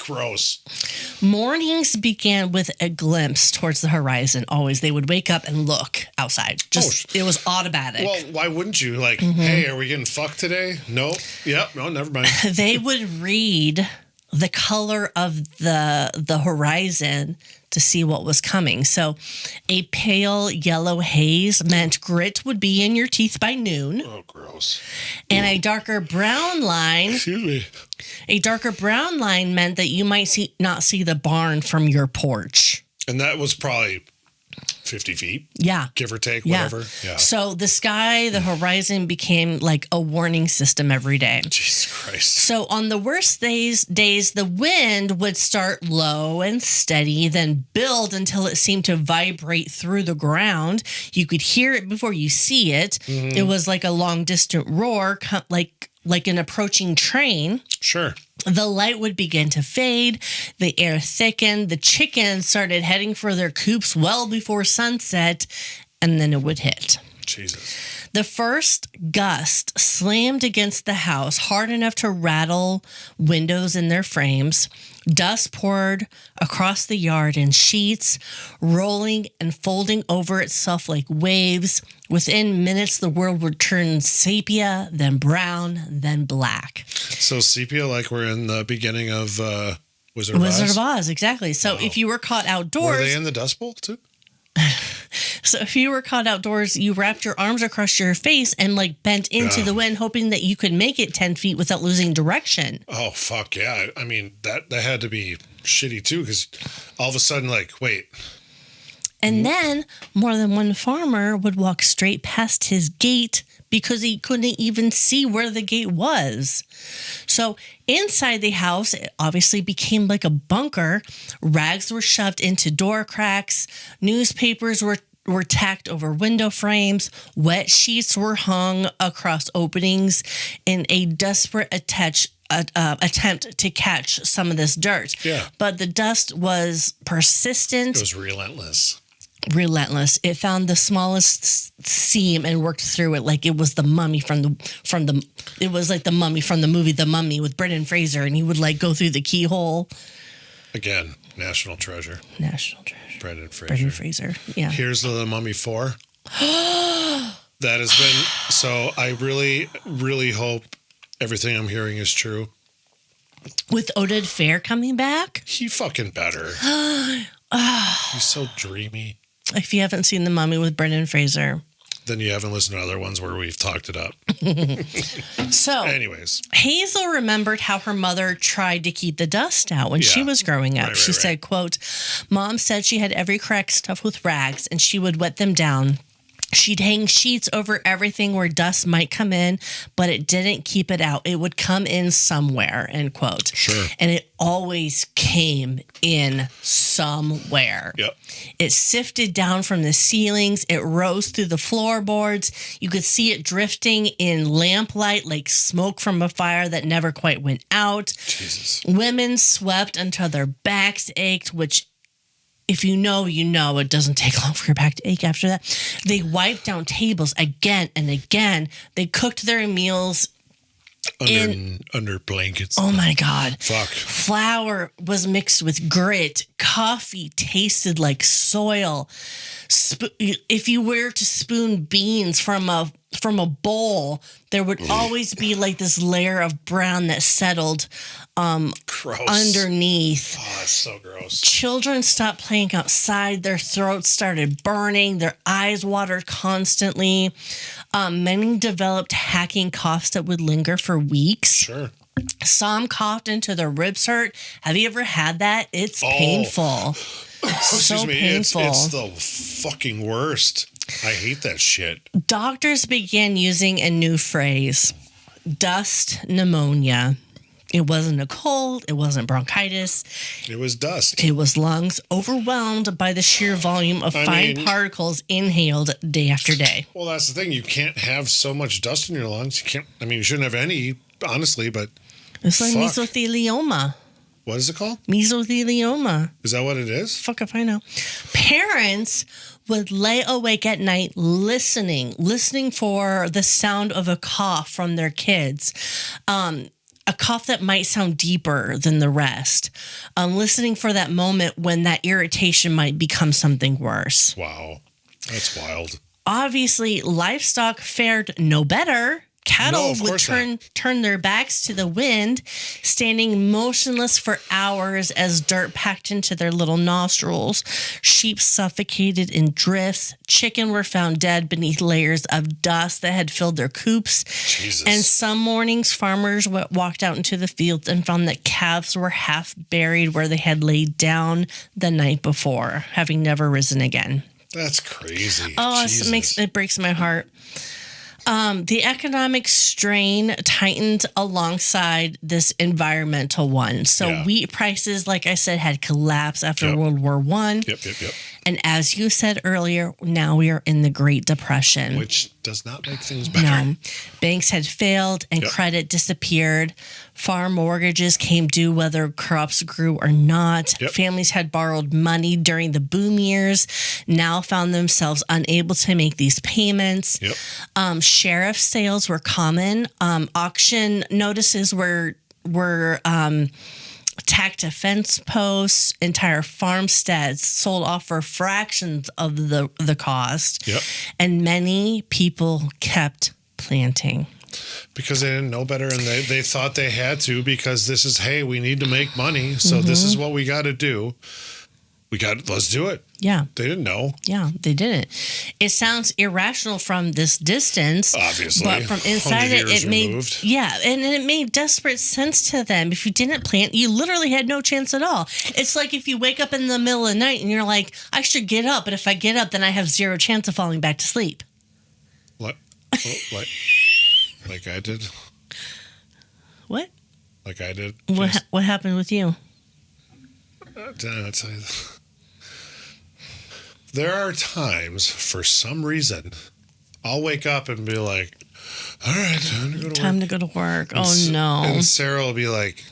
Gross. Mornings began with a glimpse towards the horizon. Always, they would wake up and look outside. It was automatic. Well, why wouldn't you? Like, hey, are we getting fucked today? Nope. Yep. No, never mind. They would read the color of the horizon to see what was coming. So a pale yellow haze meant grit would be in your teeth by noon. Oh, gross. And a darker brown line. Excuse me. A darker brown line meant that you might not see the barn from your porch. And that was probably 50 feet. Yeah. Give or take, whatever. Yeah. So the sky, the horizon became like a warning system every day. Jesus Christ. So on the worst days, the wind would start low and steady, then build until it seemed to vibrate through the ground. You could hear it before you see it. Mm-hmm. It was like a long distant roar, like an approaching train. Sure. The light would begin to fade. The air thickened. The chickens started heading for their coops well before sunset, and then it would hit. Jesus. The first gust slammed against the house hard enough to rattle windows in their frames. Dust poured across the yard in sheets, rolling and folding over itself like waves. Within minutes, the world would turn sepia, then brown, then black. So sepia, like we're in the beginning of Wizard of Oz? Wizard of Oz, exactly. So if you were caught outdoors... Were they in the Dust Bowl, too? So if you were caught outdoors, you wrapped your arms across your face and like bent into the wind, hoping that you could make it 10 feet without losing direction. Oh, fuck yeah. I mean, that had to be shitty too, because all of a sudden, like, wait. And then more than one farmer would walk straight past his gate because he couldn't even see where the gate was. So inside the house, it obviously became like a bunker. Rags were shoved into door cracks. Newspapers were tacked over window frames. Wet sheets were hung across openings in a desperate attempt to catch some of this dirt. Yeah. But the dust was persistent. It was relentless. It found the smallest seam and worked through it like it was the mummy from the it was like the mummy from the movie The Mummy with Brendan Fraser, and he would like go through the keyhole. Again, national treasure. Brendan Fraser. Yeah. Here's the Mummy 4. That has been so. I really, really hope everything I'm hearing is true. With Oded Fair coming back, he fucking better. He's so dreamy. If you haven't seen The Mummy with Brendan Fraser, then you haven't listened to other ones where we've talked it up. So, anyways, Hazel remembered how her mother tried to keep the dust out when she was growing up. She said, quote, "Mom said she had every crack stuffed with rags and she would wet them down. She'd hang sheets over everything where dust might come in, but it didn't keep it out. It would come in somewhere," end quote. Sure. And it always came in somewhere. Yep. It sifted down from the ceilings. It rose through the floorboards. You could see it drifting in lamplight like smoke from a fire that never quite went out. Jesus. Women swept until their backs ached, which... if you know, it doesn't take long for your back to ache after that. They wiped down tables again and again. They cooked their meals under blankets. Oh my God. Fuck. Flour was mixed with grit. Coffee tasted like soil. If you were to spoon beans from a bowl, there would always be like this layer of brown that settled underneath. Oh, that's so gross. Children stopped playing outside. Their throats started burning. Their eyes watered constantly. Many developed hacking coughs that would linger for weeks. Sure. Some coughed until their ribs hurt. Have you ever had that? It's painful. Excuse me. Painful. It's the fucking worst. I hate that shit. Doctors began using a new phrase, dust pneumonia. It wasn't a cold. It wasn't bronchitis. It was dust. It was lungs overwhelmed by the sheer volume of fine particles inhaled day after day. Well, that's the thing. You can't have so much dust in your lungs. You shouldn't have any, honestly, but it's like mesothelioma. What is it called? Mesothelioma. Is that what it is? Fuck if I know. Parents would lay awake at night listening for the sound of a cough from their kids. a cough that might sound deeper than the rest. Listening for that moment when that irritation might become something worse. Wow. That's wild. Obviously, livestock fared no better. Cattle would not. turn their backs to the wind, standing motionless for hours as dirt packed into their little nostrils. Sheep suffocated in drifts. Chicken were found dead beneath layers of dust that had filled their coops. Jesus. And some mornings, farmers walked out into the fields and found that calves were half buried where they had laid down the night before, having never risen again. That's crazy. Oh, it breaks my heart. The economic strain tightened alongside this environmental one. So wheat prices, like I said, had collapsed after World War I. Yep. And as you said earlier, now we are in the Great Depression. Which does not make things better. No. Banks had failed and credit disappeared. Farm mortgages came due whether crops grew or not. Families had borrowed money during the boom years, now found themselves unable to make these payments. Sheriff sales were common. Auction notices were tacked to fence posts. Entire farmsteads sold off for fractions of the cost. And many people kept planting. Because they didn't know better, and they thought they had to, because this is, hey, we need to make money, so this is what we got to do. Let's do it. Yeah. They didn't know. Yeah, they didn't. It sounds irrational from this distance. Obviously. But from inside it made, removed. and it made desperate sense to them. If you didn't plant, you literally had no chance at all. It's like if you wake up in the middle of the night and you're like, I should get up, but if I get up, then I have zero chance of falling back to sleep. What? Like I did? What? Like I did? What happened with you? I'll tell you. There are times, for some reason, I'll wake up and be like, all right, time to go to work. Oh, no. And Sarah will be like,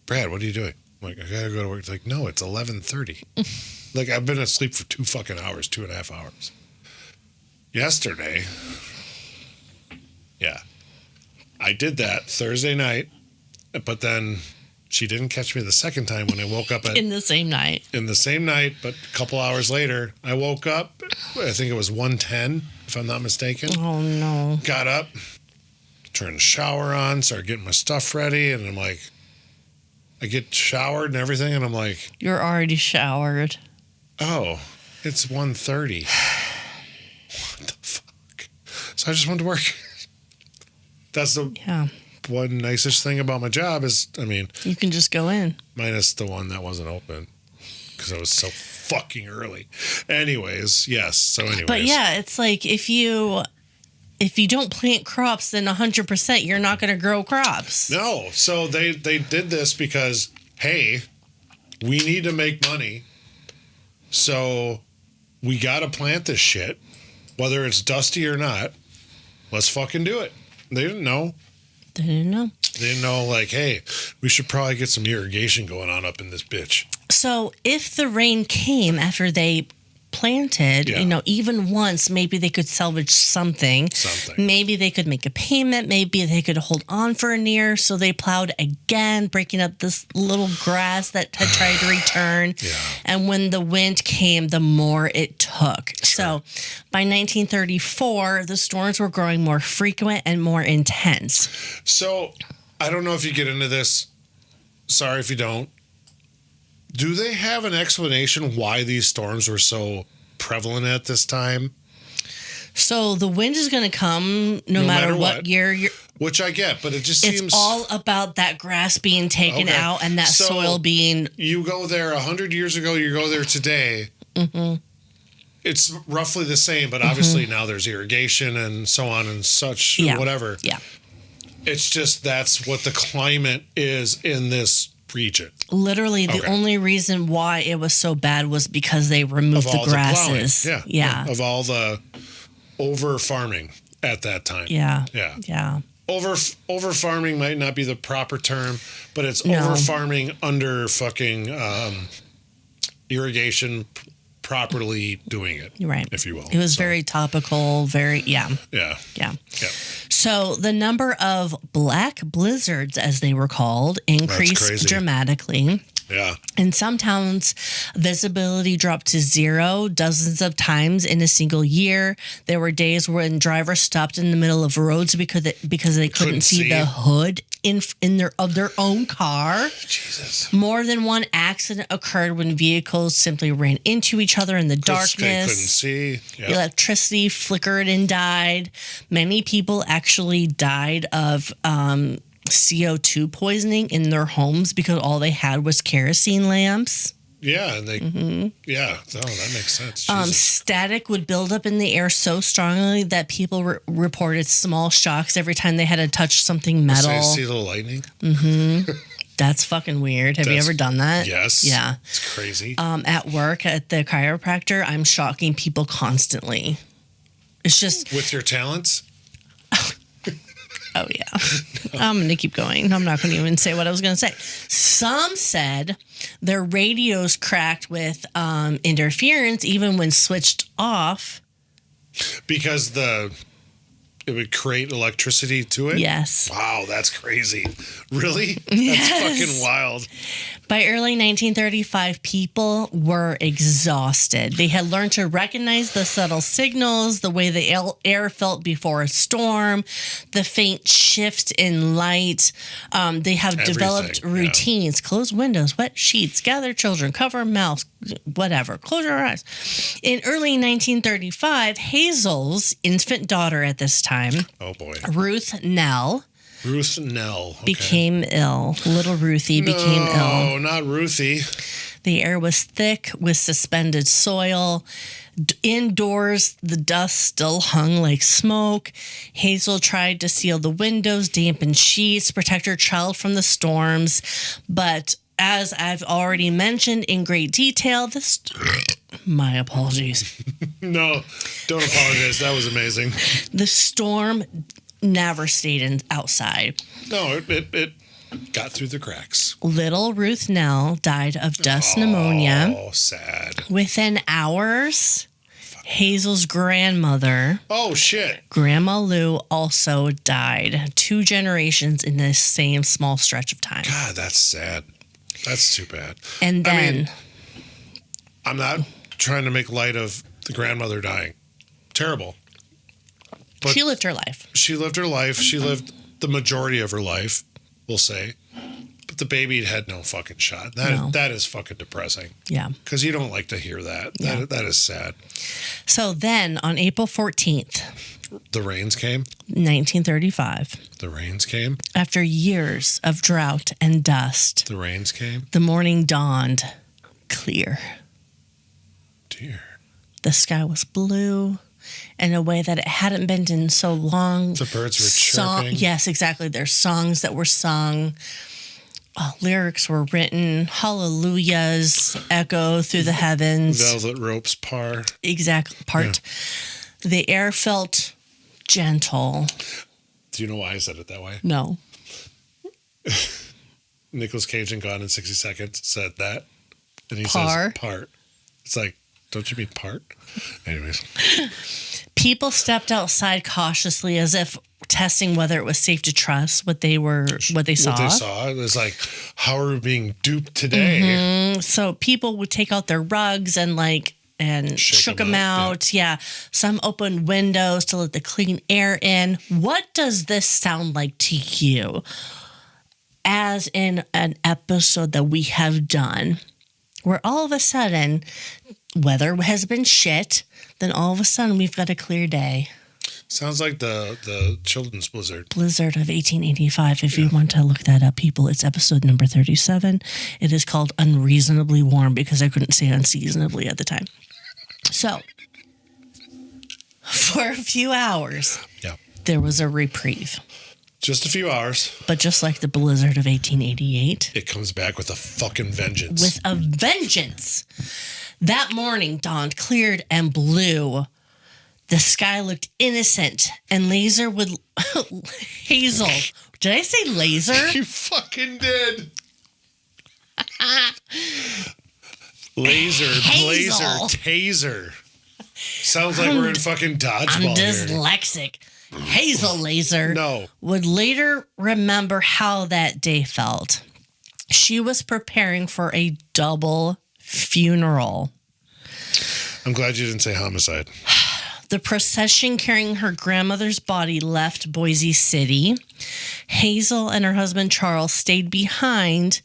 Brad, what are you doing? I'm like, I got to go to work. It's like, no, it's 11:30. Like, I've been asleep for 2.5 hours. Yesterday, I did that Thursday night, but then she didn't catch me the second time when I woke up in the same night. But a couple hours later, I woke up. I think it was 1:10, if I'm not mistaken. Oh, no. Got up, turned the shower on, started getting my stuff ready, and I'm like, I get showered and everything, and I'm like, you're already showered. Oh, it's 1:30. What the fuck? So I just went to work. That's the one nicest thing about my job is, I mean, you can just go in. Minus the one that wasn't open because I was so fucking early. Anyways, yes. So anyways. But yeah, it's like if you don't plant crops, then 100% you're not going to grow crops. No. So they did this because, hey, we need to make money. So we got to plant this shit, whether it's dusty or not. Let's fucking do it. They didn't know. They didn't know, like, hey, we should probably get some irrigation going on up in this bitch. So if the rain came after they planted, even once, maybe they could salvage something. Maybe they could make a payment. Maybe they could hold on for a year. So they plowed again, breaking up this little grass that had tried to return. And when the wind came, the more it took. So by 1934, the storms were growing more frequent and more intense. So I don't know if you get into this. Sorry if you don't. Do they have an explanation why these storms were so prevalent at this time? So the wind is going to come no matter what year you're... Which I get, but it just seems... It's all about that grass being taken out and that soil being... You go there 100 years ago, you go there today. It's roughly the same, but obviously now there's irrigation and so on and such, whatever. Yeah. It's just that's what the climate is in this region. Literally, the only reason why it was so bad was because they removed the grasses. Of all the over farming at that time. Over farming might not be the proper term, but it's over farming under fucking irrigation properly doing it. Right. If you will. It was very topical, very. So the number of black blizzards, as they were called, increased dramatically. Yeah. In some towns, visibility dropped to zero dozens of times in a single year. There were days when drivers stopped in the middle of roads because they couldn't see the hood in their own car. Jesus. More than one accident occurred when vehicles simply ran into each other in the darkness. They couldn't see. Yep. Electricity flickered and died. Many people actually died of CO2 poisoning in their homes because all they had was kerosene lamps. Yeah, and they, yeah, that makes sense. Static would build up in the air so strongly that people reported small shocks every time they had to touch something metal. See the lightning? That's fucking weird. Have you ever done that? Yes. Yeah. It's crazy. At work, at the chiropractor, I'm shocking people constantly. It's just... With your talents? Oh, yeah. I'm going to keep going. I'm not going to even say what I was going to say. Some said their radios cracked with interference even when switched off. Because it would create electricity to it? Yes. Wow, that's crazy. Really? That's Yes. fucking wild. By early 1935, people were exhausted. They had learned to recognize the subtle signals, the way the air felt before a storm, the faint shift in light. They have developed routines. Yeah. Close windows, wet sheets, gather children, cover mouths, whatever. Close your eyes. In early 1935, Hazel's infant daughter at this time, oh boy, Ruth Nell, became ill. Little Ruthie became ill. No, not Ruthie. The air was thick with suspended soil. Indoors, the dust still hung like smoke. Hazel tried to seal the windows, dampen sheets, protect her child from the storms. But as I've already mentioned in great detail, my apologies. No, don't apologize. That was amazing. The storm never stayed outside. No, it got through the cracks. Little Ruth Nell died of dust pneumonia. Oh, sad. Within hours, Hazel's grandmother, oh shit, Grandma Lou, also died. 2 generations in this same small stretch of time. God, that's sad. That's too bad. And then... I'm not trying to make light of the grandmother dying. Terrible. But she lived her life. She lived her life. She lived the majority of her life, we'll say. But the baby had no fucking shot. That is fucking depressing. Yeah. Because you don't like to hear that. Yeah. That is sad. So then, on April 14th... The rains came? 1935. The rains came? After years of drought and dust... The rains came? The morning dawned clear. Dear. The sky was blue in a way that it hadn't been in so long. The birds were chirping. Yes, exactly. There's songs that were sung. Lyrics were written. Hallelujahs echo through the heavens. Velvet ropes part. Exact part. Yeah. The air felt gentle. Do you know why I said it that way? No. Nicolas Cage in Gone in 60 Seconds said that. And he says part. It's like, don't you mean part? Anyways. People stepped outside cautiously as if testing whether it was safe to trust what they saw. What they saw. It was like, how are we being duped today? Mm-hmm. So people would take out their rugs and shook them out. Yeah. Some opened windows to let the clean air in. What does this sound like to you? As in an episode that we have done, where all of a sudden, weather has been shit, then all of a sudden we've got a clear day. Sounds like the children's blizzard. Blizzard of 1885. If you want to look that up, people, it's episode number 37. It is called Unreasonably Warm because I couldn't say unseasonably at the time. So, for a few hours, there was a reprieve. Just a few hours. But just like the blizzard of 1888. It comes back with a fucking vengeance. With a vengeance. That morning dawned cleared and blue. The sky looked innocent and Hazel. Did I say laser? You fucking did. Laser, blazer, taser. Sounds like we're in fucking dodgeball. I'm dyslexic. Hazel Laser No. would later remember how that day felt. She was preparing for a double funeral. I'm glad you didn't say homicide. The procession carrying her grandmother's body left Boise City. Hazel and her husband Charles stayed behind,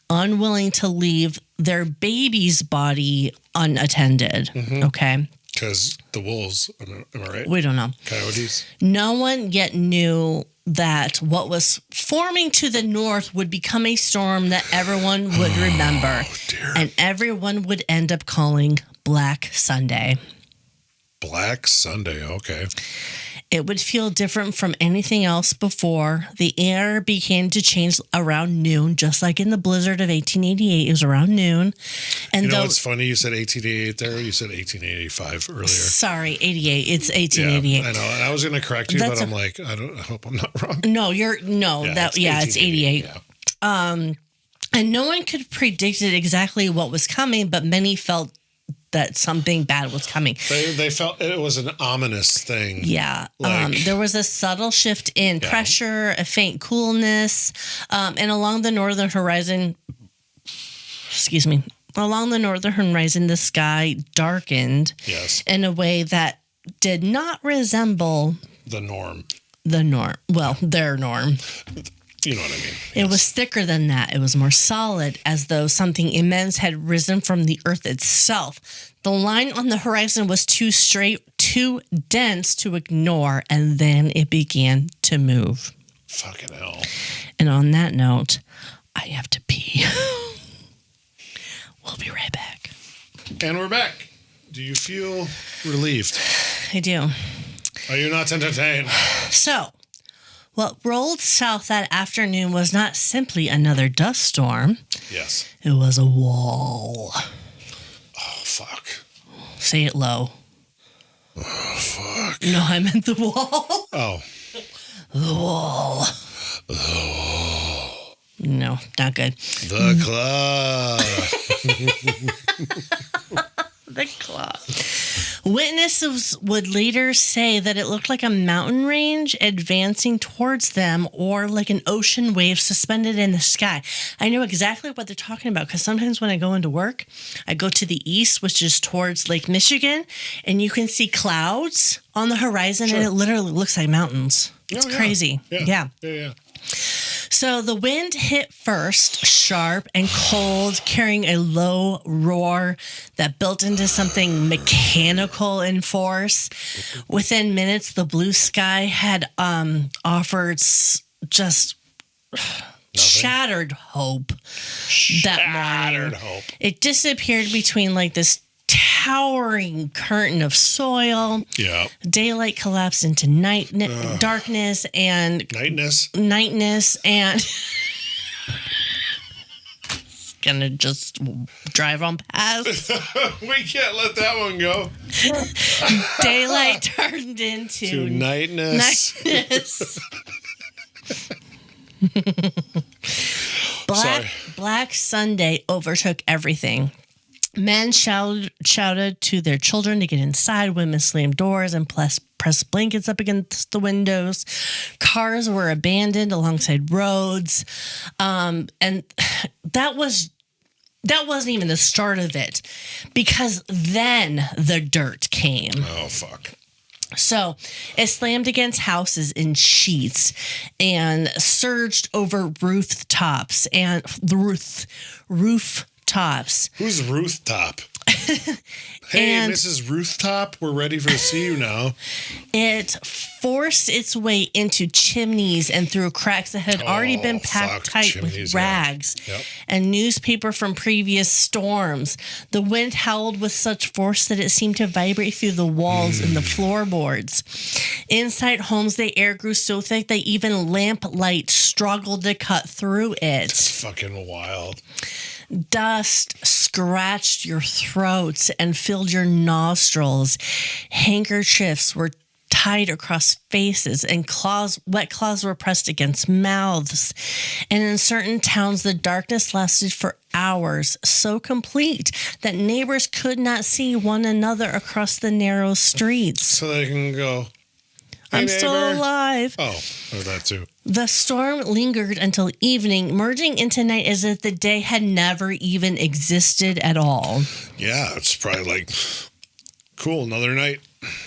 unwilling to leave their baby's body unattended. Okay. Because the wolves, am I right? We don't know. Coyotes. No one yet knew that what was forming to the north would become a storm that everyone would remember. Dear. And everyone would end up calling Black Sunday. Black Sunday. Okay. It would feel different from anything else before. The air began to change around noon, just like in the blizzard of 1888. It was around noon. And you know what's funny? You said 1888 there. You said 1885 earlier. Sorry, 88. It's 1888. Yeah, I know. And I was going to correct you, but I'm like, I hope I'm not wrong. No, it's 88. Yeah. And no one could predict it exactly what was coming, but many felt that something bad was coming. They felt it was an ominous thing. Yeah. Like, there was a subtle shift in pressure, a faint coolness, and along the northern horizon, the sky darkened in a way that did not resemble the norm. Well, their norm. You know what I mean? It was thicker than that. It was more solid, as though something immense had risen from the earth itself. The line on the horizon was too straight, too dense to ignore, and then it began to move. Fucking hell. And on that note, I have to pee. We'll be right back. And we're back. Do you feel relieved? I do. Are you not entertained? So, what rolled south that afternoon was not simply another dust storm. Yes. It was a wall. Oh, fuck. Say it low. Oh, fuck. No, I meant the wall. Oh. The wall. Oh. No, not good. The claw. The claw. Witnesses would later say that it looked like a mountain range advancing towards them, or like an ocean wave suspended in the sky. I know exactly what they're talking about, because sometimes when I go into work, I go to the east, which is towards Lake Michigan, and you can see clouds on the horizon, and it literally looks like mountains. It's crazy. Yeah. So the wind hit first, sharp and cold, carrying a low roar that built into something mechanical in force. Within minutes, the blue sky had offered just shattered hope that morning. It disappeared between like this towering curtain of soil. Yeah. Daylight collapsed into darkness and nightness and it's gonna just drive on past. We can't let that one go. Daylight turned into nightness. Black Sunday overtook everything. Men shouted to their children to get inside. Women slammed doors and pressed blankets up against the windows. Cars were abandoned alongside roads. And that wasn't even the start of it, because then the dirt came. Oh, fuck. So it slammed against houses in sheets and surged over rooftops and the rooftops. Who's Rooftop? Hey, Mrs. Rooftop, we're ready to see you now. It forced its way into chimneys and through cracks that had already been packed tight with rags and newspaper from previous storms. The wind howled with such force that it seemed to vibrate through the walls and the floorboards. Inside homes, the air grew so thick that even lamplight struggled to cut through it. It's fucking wild. Dust scratched your throats and filled your nostrils. Handkerchiefs were tied across faces, and wet claws were pressed against mouths. And in certain towns, the darkness lasted for hours, so complete that neighbors could not see one another across the narrow streets. So they can go, I'm still alive. Oh, that too. The storm lingered until evening, merging into night as if the day had never even existed at all. Yeah, it's probably like, cool, another night.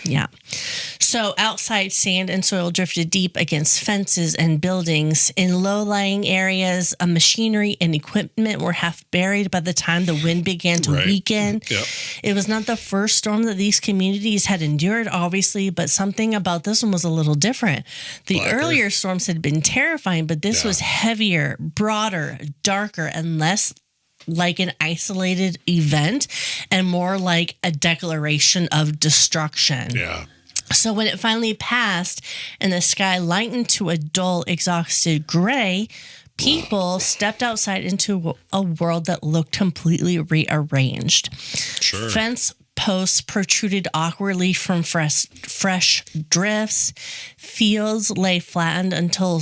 Yeah. So outside, sand and soil drifted deep against fences and buildings. In low-lying areas, machinery and equipment were half buried by the time the wind began to weaken. Yep. It was not the first storm that these communities had endured, obviously, but something about this one was a little different. The earlier storms had been terrifying, but this was heavier, broader, darker, and less like an isolated event and more like a declaration of destruction. Yeah. So when it finally passed and the sky lightened to a dull, exhausted gray, people stepped outside into a world that looked completely rearranged. Sure. Fence posts protruded awkwardly from fresh drifts. Fields lay flattened until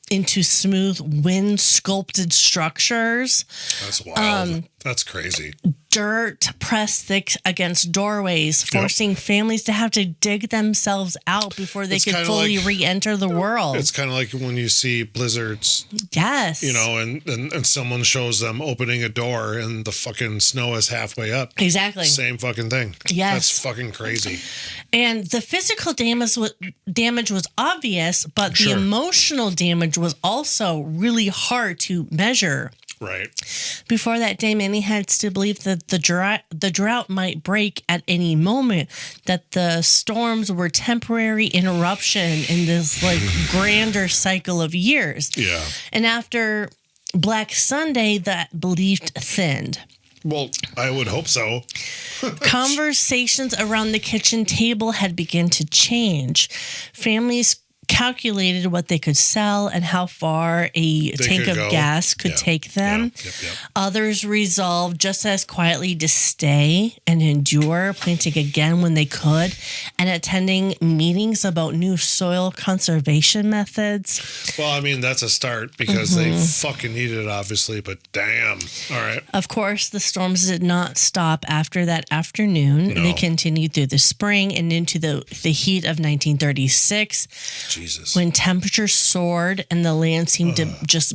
into smooth, wind-sculpted structures. That's wild. That's crazy. Dirt pressed thick against doorways, forcing families to have to dig themselves out before they could fully re-enter the world. It's kind of like when you see blizzards. Yes. You know, and someone shows them opening a door and the fucking snow is halfway up. Exactly. Same fucking thing. Yes. That's fucking crazy. And the physical damage was obvious, but the emotional damage was also really hard to measure. Right. Before that day, many had still believed that the drought might break at any moment, that the storms were temporary interruption in this like grander cycle of years. Yeah. And after Black Sunday, that belief thinned. Well, I would hope so. Conversations around the kitchen table had begun to change. Families calculated what they could sell and how far a tank of gas could take them. Others resolved just as quietly to stay and endure, planting again when they could, and attending meetings about new soil conservation methods. Well, I mean, that's a start because they fucking needed it, obviously, but damn. All right. Of course, the storms did not stop after that afternoon. No. They continued through the spring and into the heat of 1936. Jesus. When temperatures soared and the land seemed to just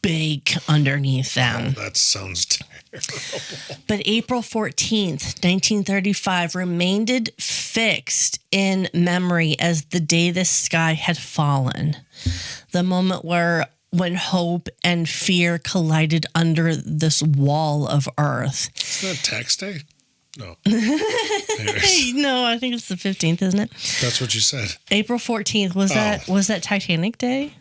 bake underneath them. Oh, that sounds terrible. But April 14th, 1935 remained fixed in memory as the day the sky had fallen. The moment when hope and fear collided under this wall of earth. Isn't that tax day? No. No, I think it's the 15th, isn't it? That's what you said. April 14th. Was that Titanic Day?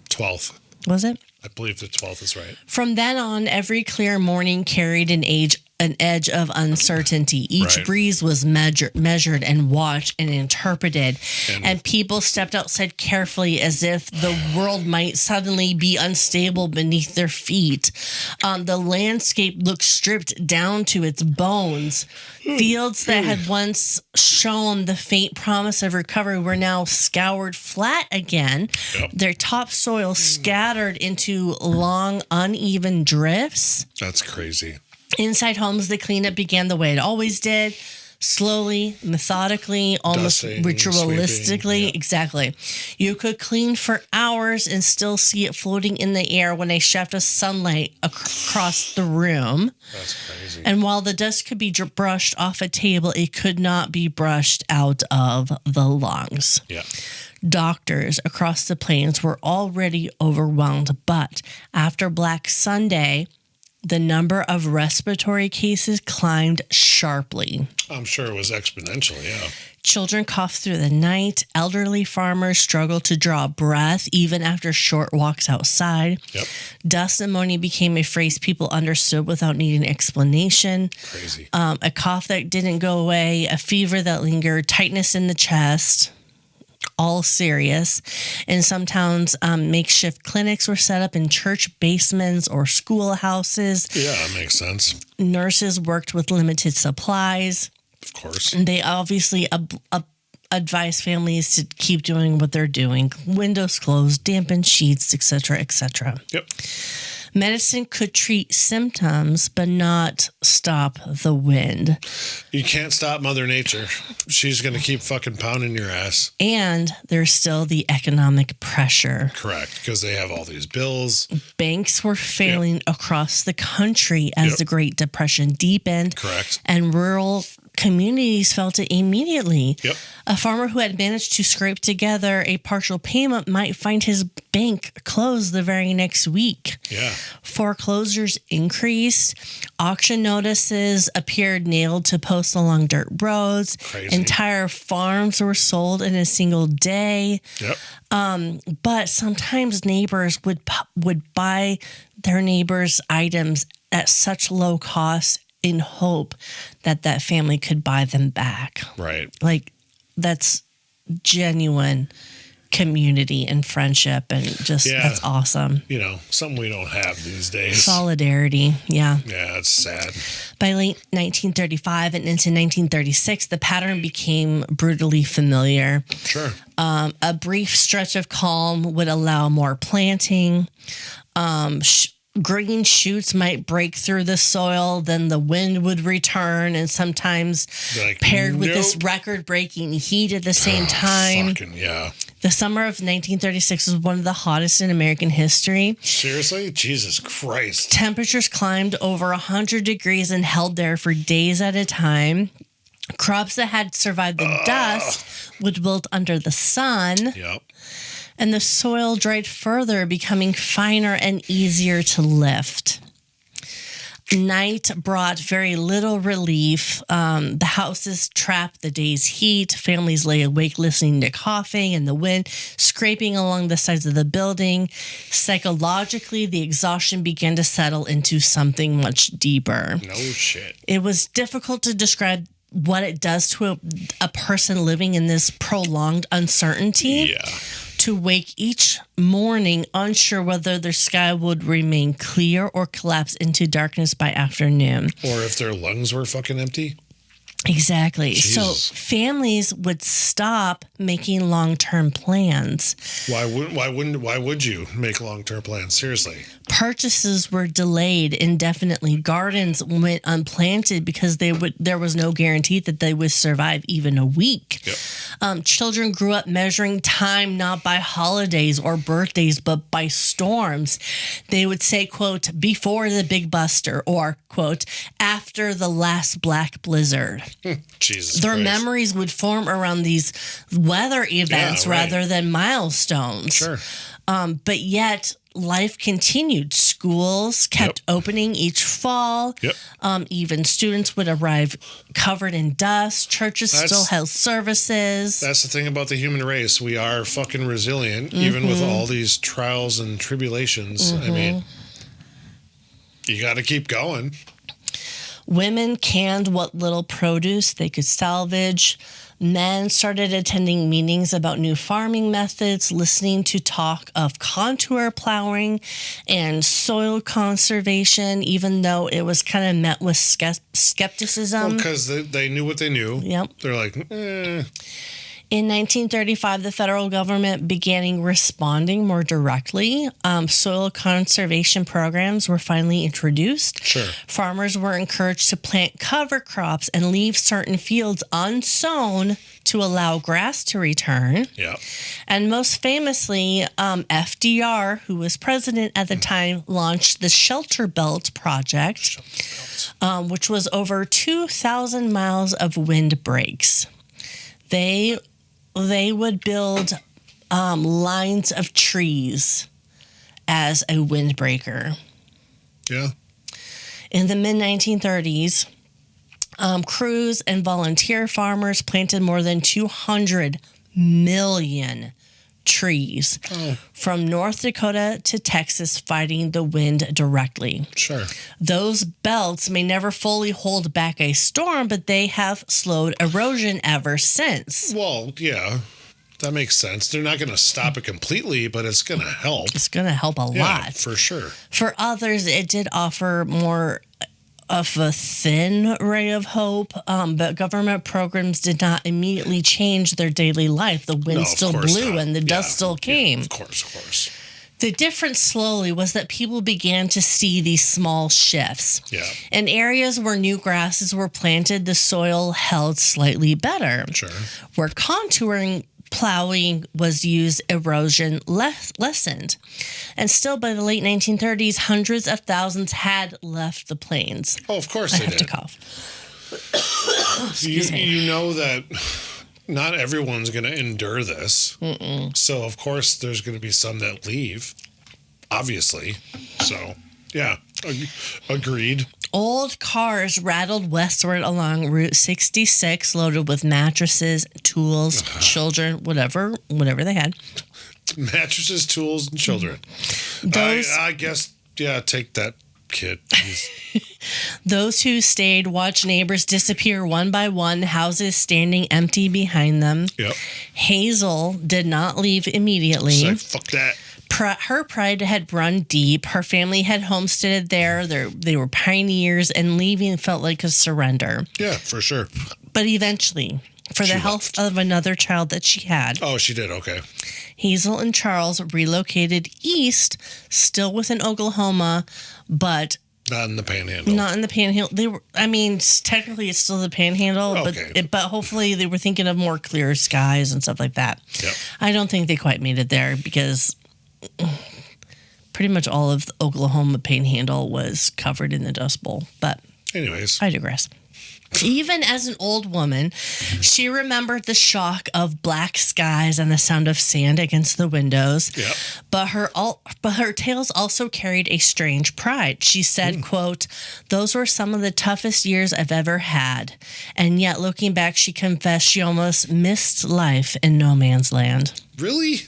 12th. Was it? I believe the 12th is right. From then on, every clear morning carried an edge of uncertainty. Each breeze was measured and watched and interpreted. And people stepped outside carefully as if the world might suddenly be unstable beneath their feet. The landscape looked stripped down to its bones. Fields that had once shown the faint promise of recovery were now scoured flat again. Their topsoil scattered into long, uneven drifts. That's crazy. Inside homes, the cleanup began the way it always did. Slowly, methodically, almost Dusting, ritualistically. sweeping, Exactly. You could clean for hours and still see it floating in the air when a shaft of sunlight across the room. That's crazy. And while the dust could be brushed off a table, it could not be brushed out of the lungs. Yeah. Doctors across the plains were already overwhelmed, but after Black Sunday, the number of respiratory cases climbed sharply. I'm sure it was exponential, yeah. Children coughed through the night. Elderly farmers struggled to draw breath even after short walks outside. Dust pneumonia became a phrase people understood without needing explanation. Crazy. A cough that didn't go away, a fever that lingered, tightness in the chest. All serious. In some towns, makeshift clinics were set up in church basements or schoolhouses. Yeah, that makes sense. Nurses worked with limited supplies. Of course. And they obviously advise families to keep doing what they're doing. Windows closed, dampened sheets, etc., etc. Yep. Medicine could treat symptoms, but not stop the wind. You can't stop Mother Nature. She's going to keep fucking pounding your ass. And there's still the economic pressure. Correct, because they have all these bills. Banks were failing across the country as the Great Depression deepened. Correct. And rural communities felt it immediately. Yep. A farmer who had managed to scrape together a partial payment might find his bank closed the very next week. Yeah. Foreclosures increased. Auction notices appeared nailed to posts along dirt roads. Crazy. Entire farms were sold in a single day. Yep. But sometimes neighbors would buy their neighbors' items at such low cost in hope that family could buy them back. Right. Like, that's genuine community and friendship, and just that's awesome. You know, something we don't have these days. Solidarity. Yeah. Yeah, it's sad. By late 1935 and into 1936, the pattern became brutally familiar. Sure. A brief stretch of calm would allow more planting. Green shoots might break through the soil, then the wind would return, and sometimes paired with this record-breaking heat at the same time. Fucking yeah. The summer of 1936 was one of the hottest in American history. Seriously? Jesus Christ. Temperatures climbed over 100 degrees and held there for days at a time. Crops that had survived the dust would wilt under the sun. Yep. And the soil dried further, becoming finer and easier to lift. Night brought very little relief. The houses trapped the day's heat. Families lay awake listening to coughing and the wind scraping along the sides of the building. Psychologically, the exhaustion began to settle into something much deeper. No shit. It was difficult to describe what it does to a person living in this prolonged uncertainty. Yeah. To wake each morning unsure whether their sky would remain clear or collapse into darkness by afternoon. Or if their lungs were fucking empty. Exactly. Jesus. So families would stop making long-term plans. Why would you make long-term plans? Seriously. Purchases were delayed indefinitely. Gardens went unplanted because there was no guarantee that they would survive even a week. Yep. Children grew up measuring time not by holidays or birthdays, but by storms. They would say, quote, before the big buster, or, quote, after the last black blizzard. Jesus Their Christ. memories would form around these weather events rather than milestones. Sure. But yet, life continued. Schools kept opening each fall. Yep. Even students would arrive covered in dust. Churches still held services. That's the thing about the human race. We are fucking resilient, even with all these trials and tribulations. I mean, you got to keep going. Women canned what little produce they could salvage. Men started attending meetings about new farming methods, listening to talk of contour plowing and soil conservation, even though it was kind of met with skepticism. Well, because they knew what they knew. Yep. They're like, In 1935, the federal government began responding more directly. Soil conservation programs were finally introduced. Sure. Farmers were encouraged to plant cover crops and leave certain fields unsown to allow grass to return. Yeah. And most famously, FDR, who was president at the time, launched the Shelter Belt Project, which was over 2,000 miles of windbreaks. They would build lines of trees as a windbreaker. Yeah. In the mid-1930s, crews and volunteer farmers planted more than 200 million trees from North Dakota to Texas, fighting the wind directly. Sure. Those belts may never fully hold back a storm, but they have slowed erosion ever since. Well, yeah, that makes sense. They're not going to stop it completely, but it's going to help. It's going to help a lot. For sure. For others, it did offer more of a thin ray of hope, but government programs did not immediately change their daily life. The wind still blew and the dust still came. Yeah, of course. The difference slowly was that people began to see these small shifts. Yeah. In areas where new grasses were planted, the soil held slightly better. Sure. Where contouring plowing was used, erosion lessened. And still by the late 1930s, hundreds of thousands had left the plains. Oh, of course I they have did. to cough. You know that not everyone's going to endure this. So, of course, there's going to be some that leave, obviously. So, yeah, agreed. Old cars rattled westward along Route 66, loaded with mattresses, tools, children, whatever they had. Mattresses, tools, and children. I guess, yeah, take that, kid. Those who stayed watched neighbors disappear one by one, houses standing empty behind them. Yep. Hazel did not leave immediately. It's like, fuck that. Her pride had run deep. Her family had homesteaded there. They were pioneers, and leaving felt like a surrender. Yeah, for sure. But eventually, for the health of another child that she had. Oh, she did. Okay. Hazel and Charles relocated east, still within Oklahoma, but not in the Panhandle. Not in the Panhandle. They were. I mean, technically, it's still the Panhandle, okay. but hopefully, they were thinking of more clear skies and stuff like that. Yep. I don't think they quite made it there because pretty much all of the Oklahoma Panhandle was covered in the Dust Bowl. But anyways, I digress. Even as an old woman, she remembered the shock of black skies and the sound of sand against the windows. Yep. But her tales also carried a strange pride. She said, quote, "Those were some of the toughest years I've ever had." And yet, looking back, she confessed she almost missed life in no man's land. Really?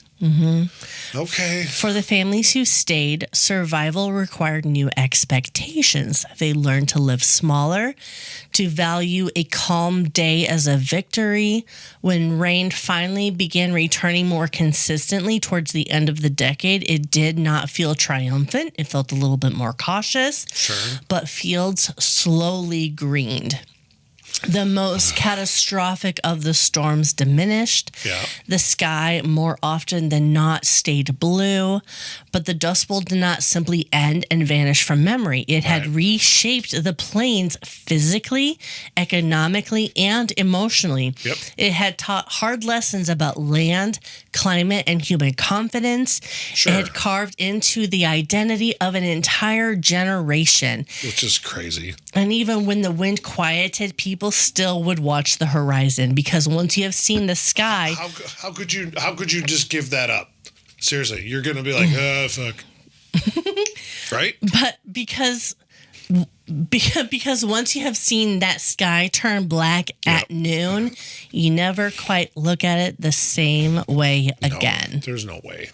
Okay. For the families who stayed, survival required new expectations. They learned to live smaller, to value a calm day as a victory. When rain finally began returning more consistently towards the end of the decade, it did not feel triumphant. It felt a little bit more cautious. Sure. But fields slowly greened. The most catastrophic of the storms diminished. Yeah. The sky, more often than not, stayed blue. But the Dust Bowl did not simply end and vanish from memory. It had reshaped the plains physically, economically, and emotionally. Yep. It had taught hard lessons about land, climate, and human confidence. Sure. It had carved into the identity of an entire generation. Which is crazy. And even when the wind quieted, people still would watch the horizon because once you have seen the sky, how could you just give that up? Seriously, you're gonna be like, fuck, right? but because once you have seen that sky turn black at noon, you never quite look at it the same way again. No, there's no way.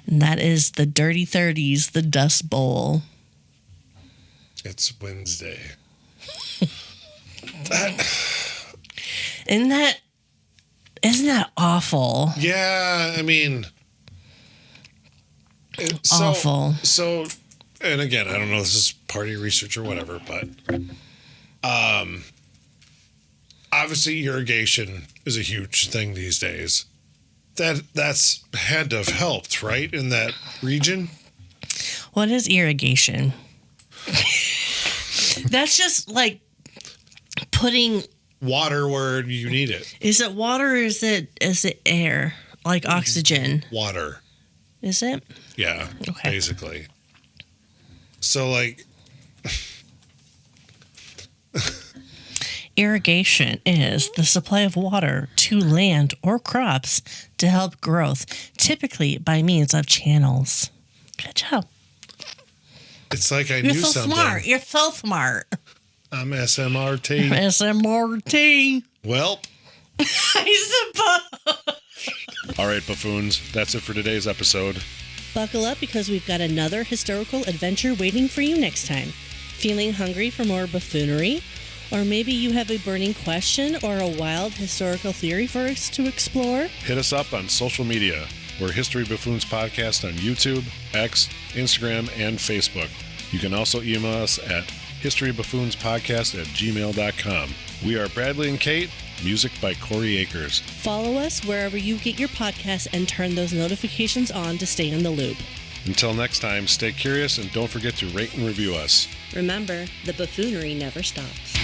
And that is the Dirty 30s, the Dust Bowl. It's Wednesday. Isn't that awful? Yeah, I mean, Awful. So, and again, I don't know if this is party research or whatever, but obviously irrigation is a huge thing these days. That's had to have helped, right, in that region? What is irrigation? That's just like putting water where you need it. Is it water or is it air? Like oxygen? Water. Is it? Yeah, okay. Basically. So like irrigation is the supply of water to land or crops to help growth, typically by means of channels. Good job. It's like I You're knew so something. smart. You're so smart. I'm SMRT. SMRT. Well, I suppose. all right, buffoons. That's it for today's episode. Buckle up because we've got another historical adventure waiting for you next time. Feeling hungry for more buffoonery? Or maybe you have a burning question or a wild historical theory for us to explore? Hit us up on social media. We're History Buffoons Podcast on YouTube, X, Instagram, and Facebook. You can also email us at historybuffoonspodcast@gmail.com. We are Bradley and Kate, Music by Corey Akers. Follow us wherever you get your podcasts and turn those notifications on to stay in the loop. Until next time, stay curious and don't forget to rate and review us. Remember, the buffoonery never stops.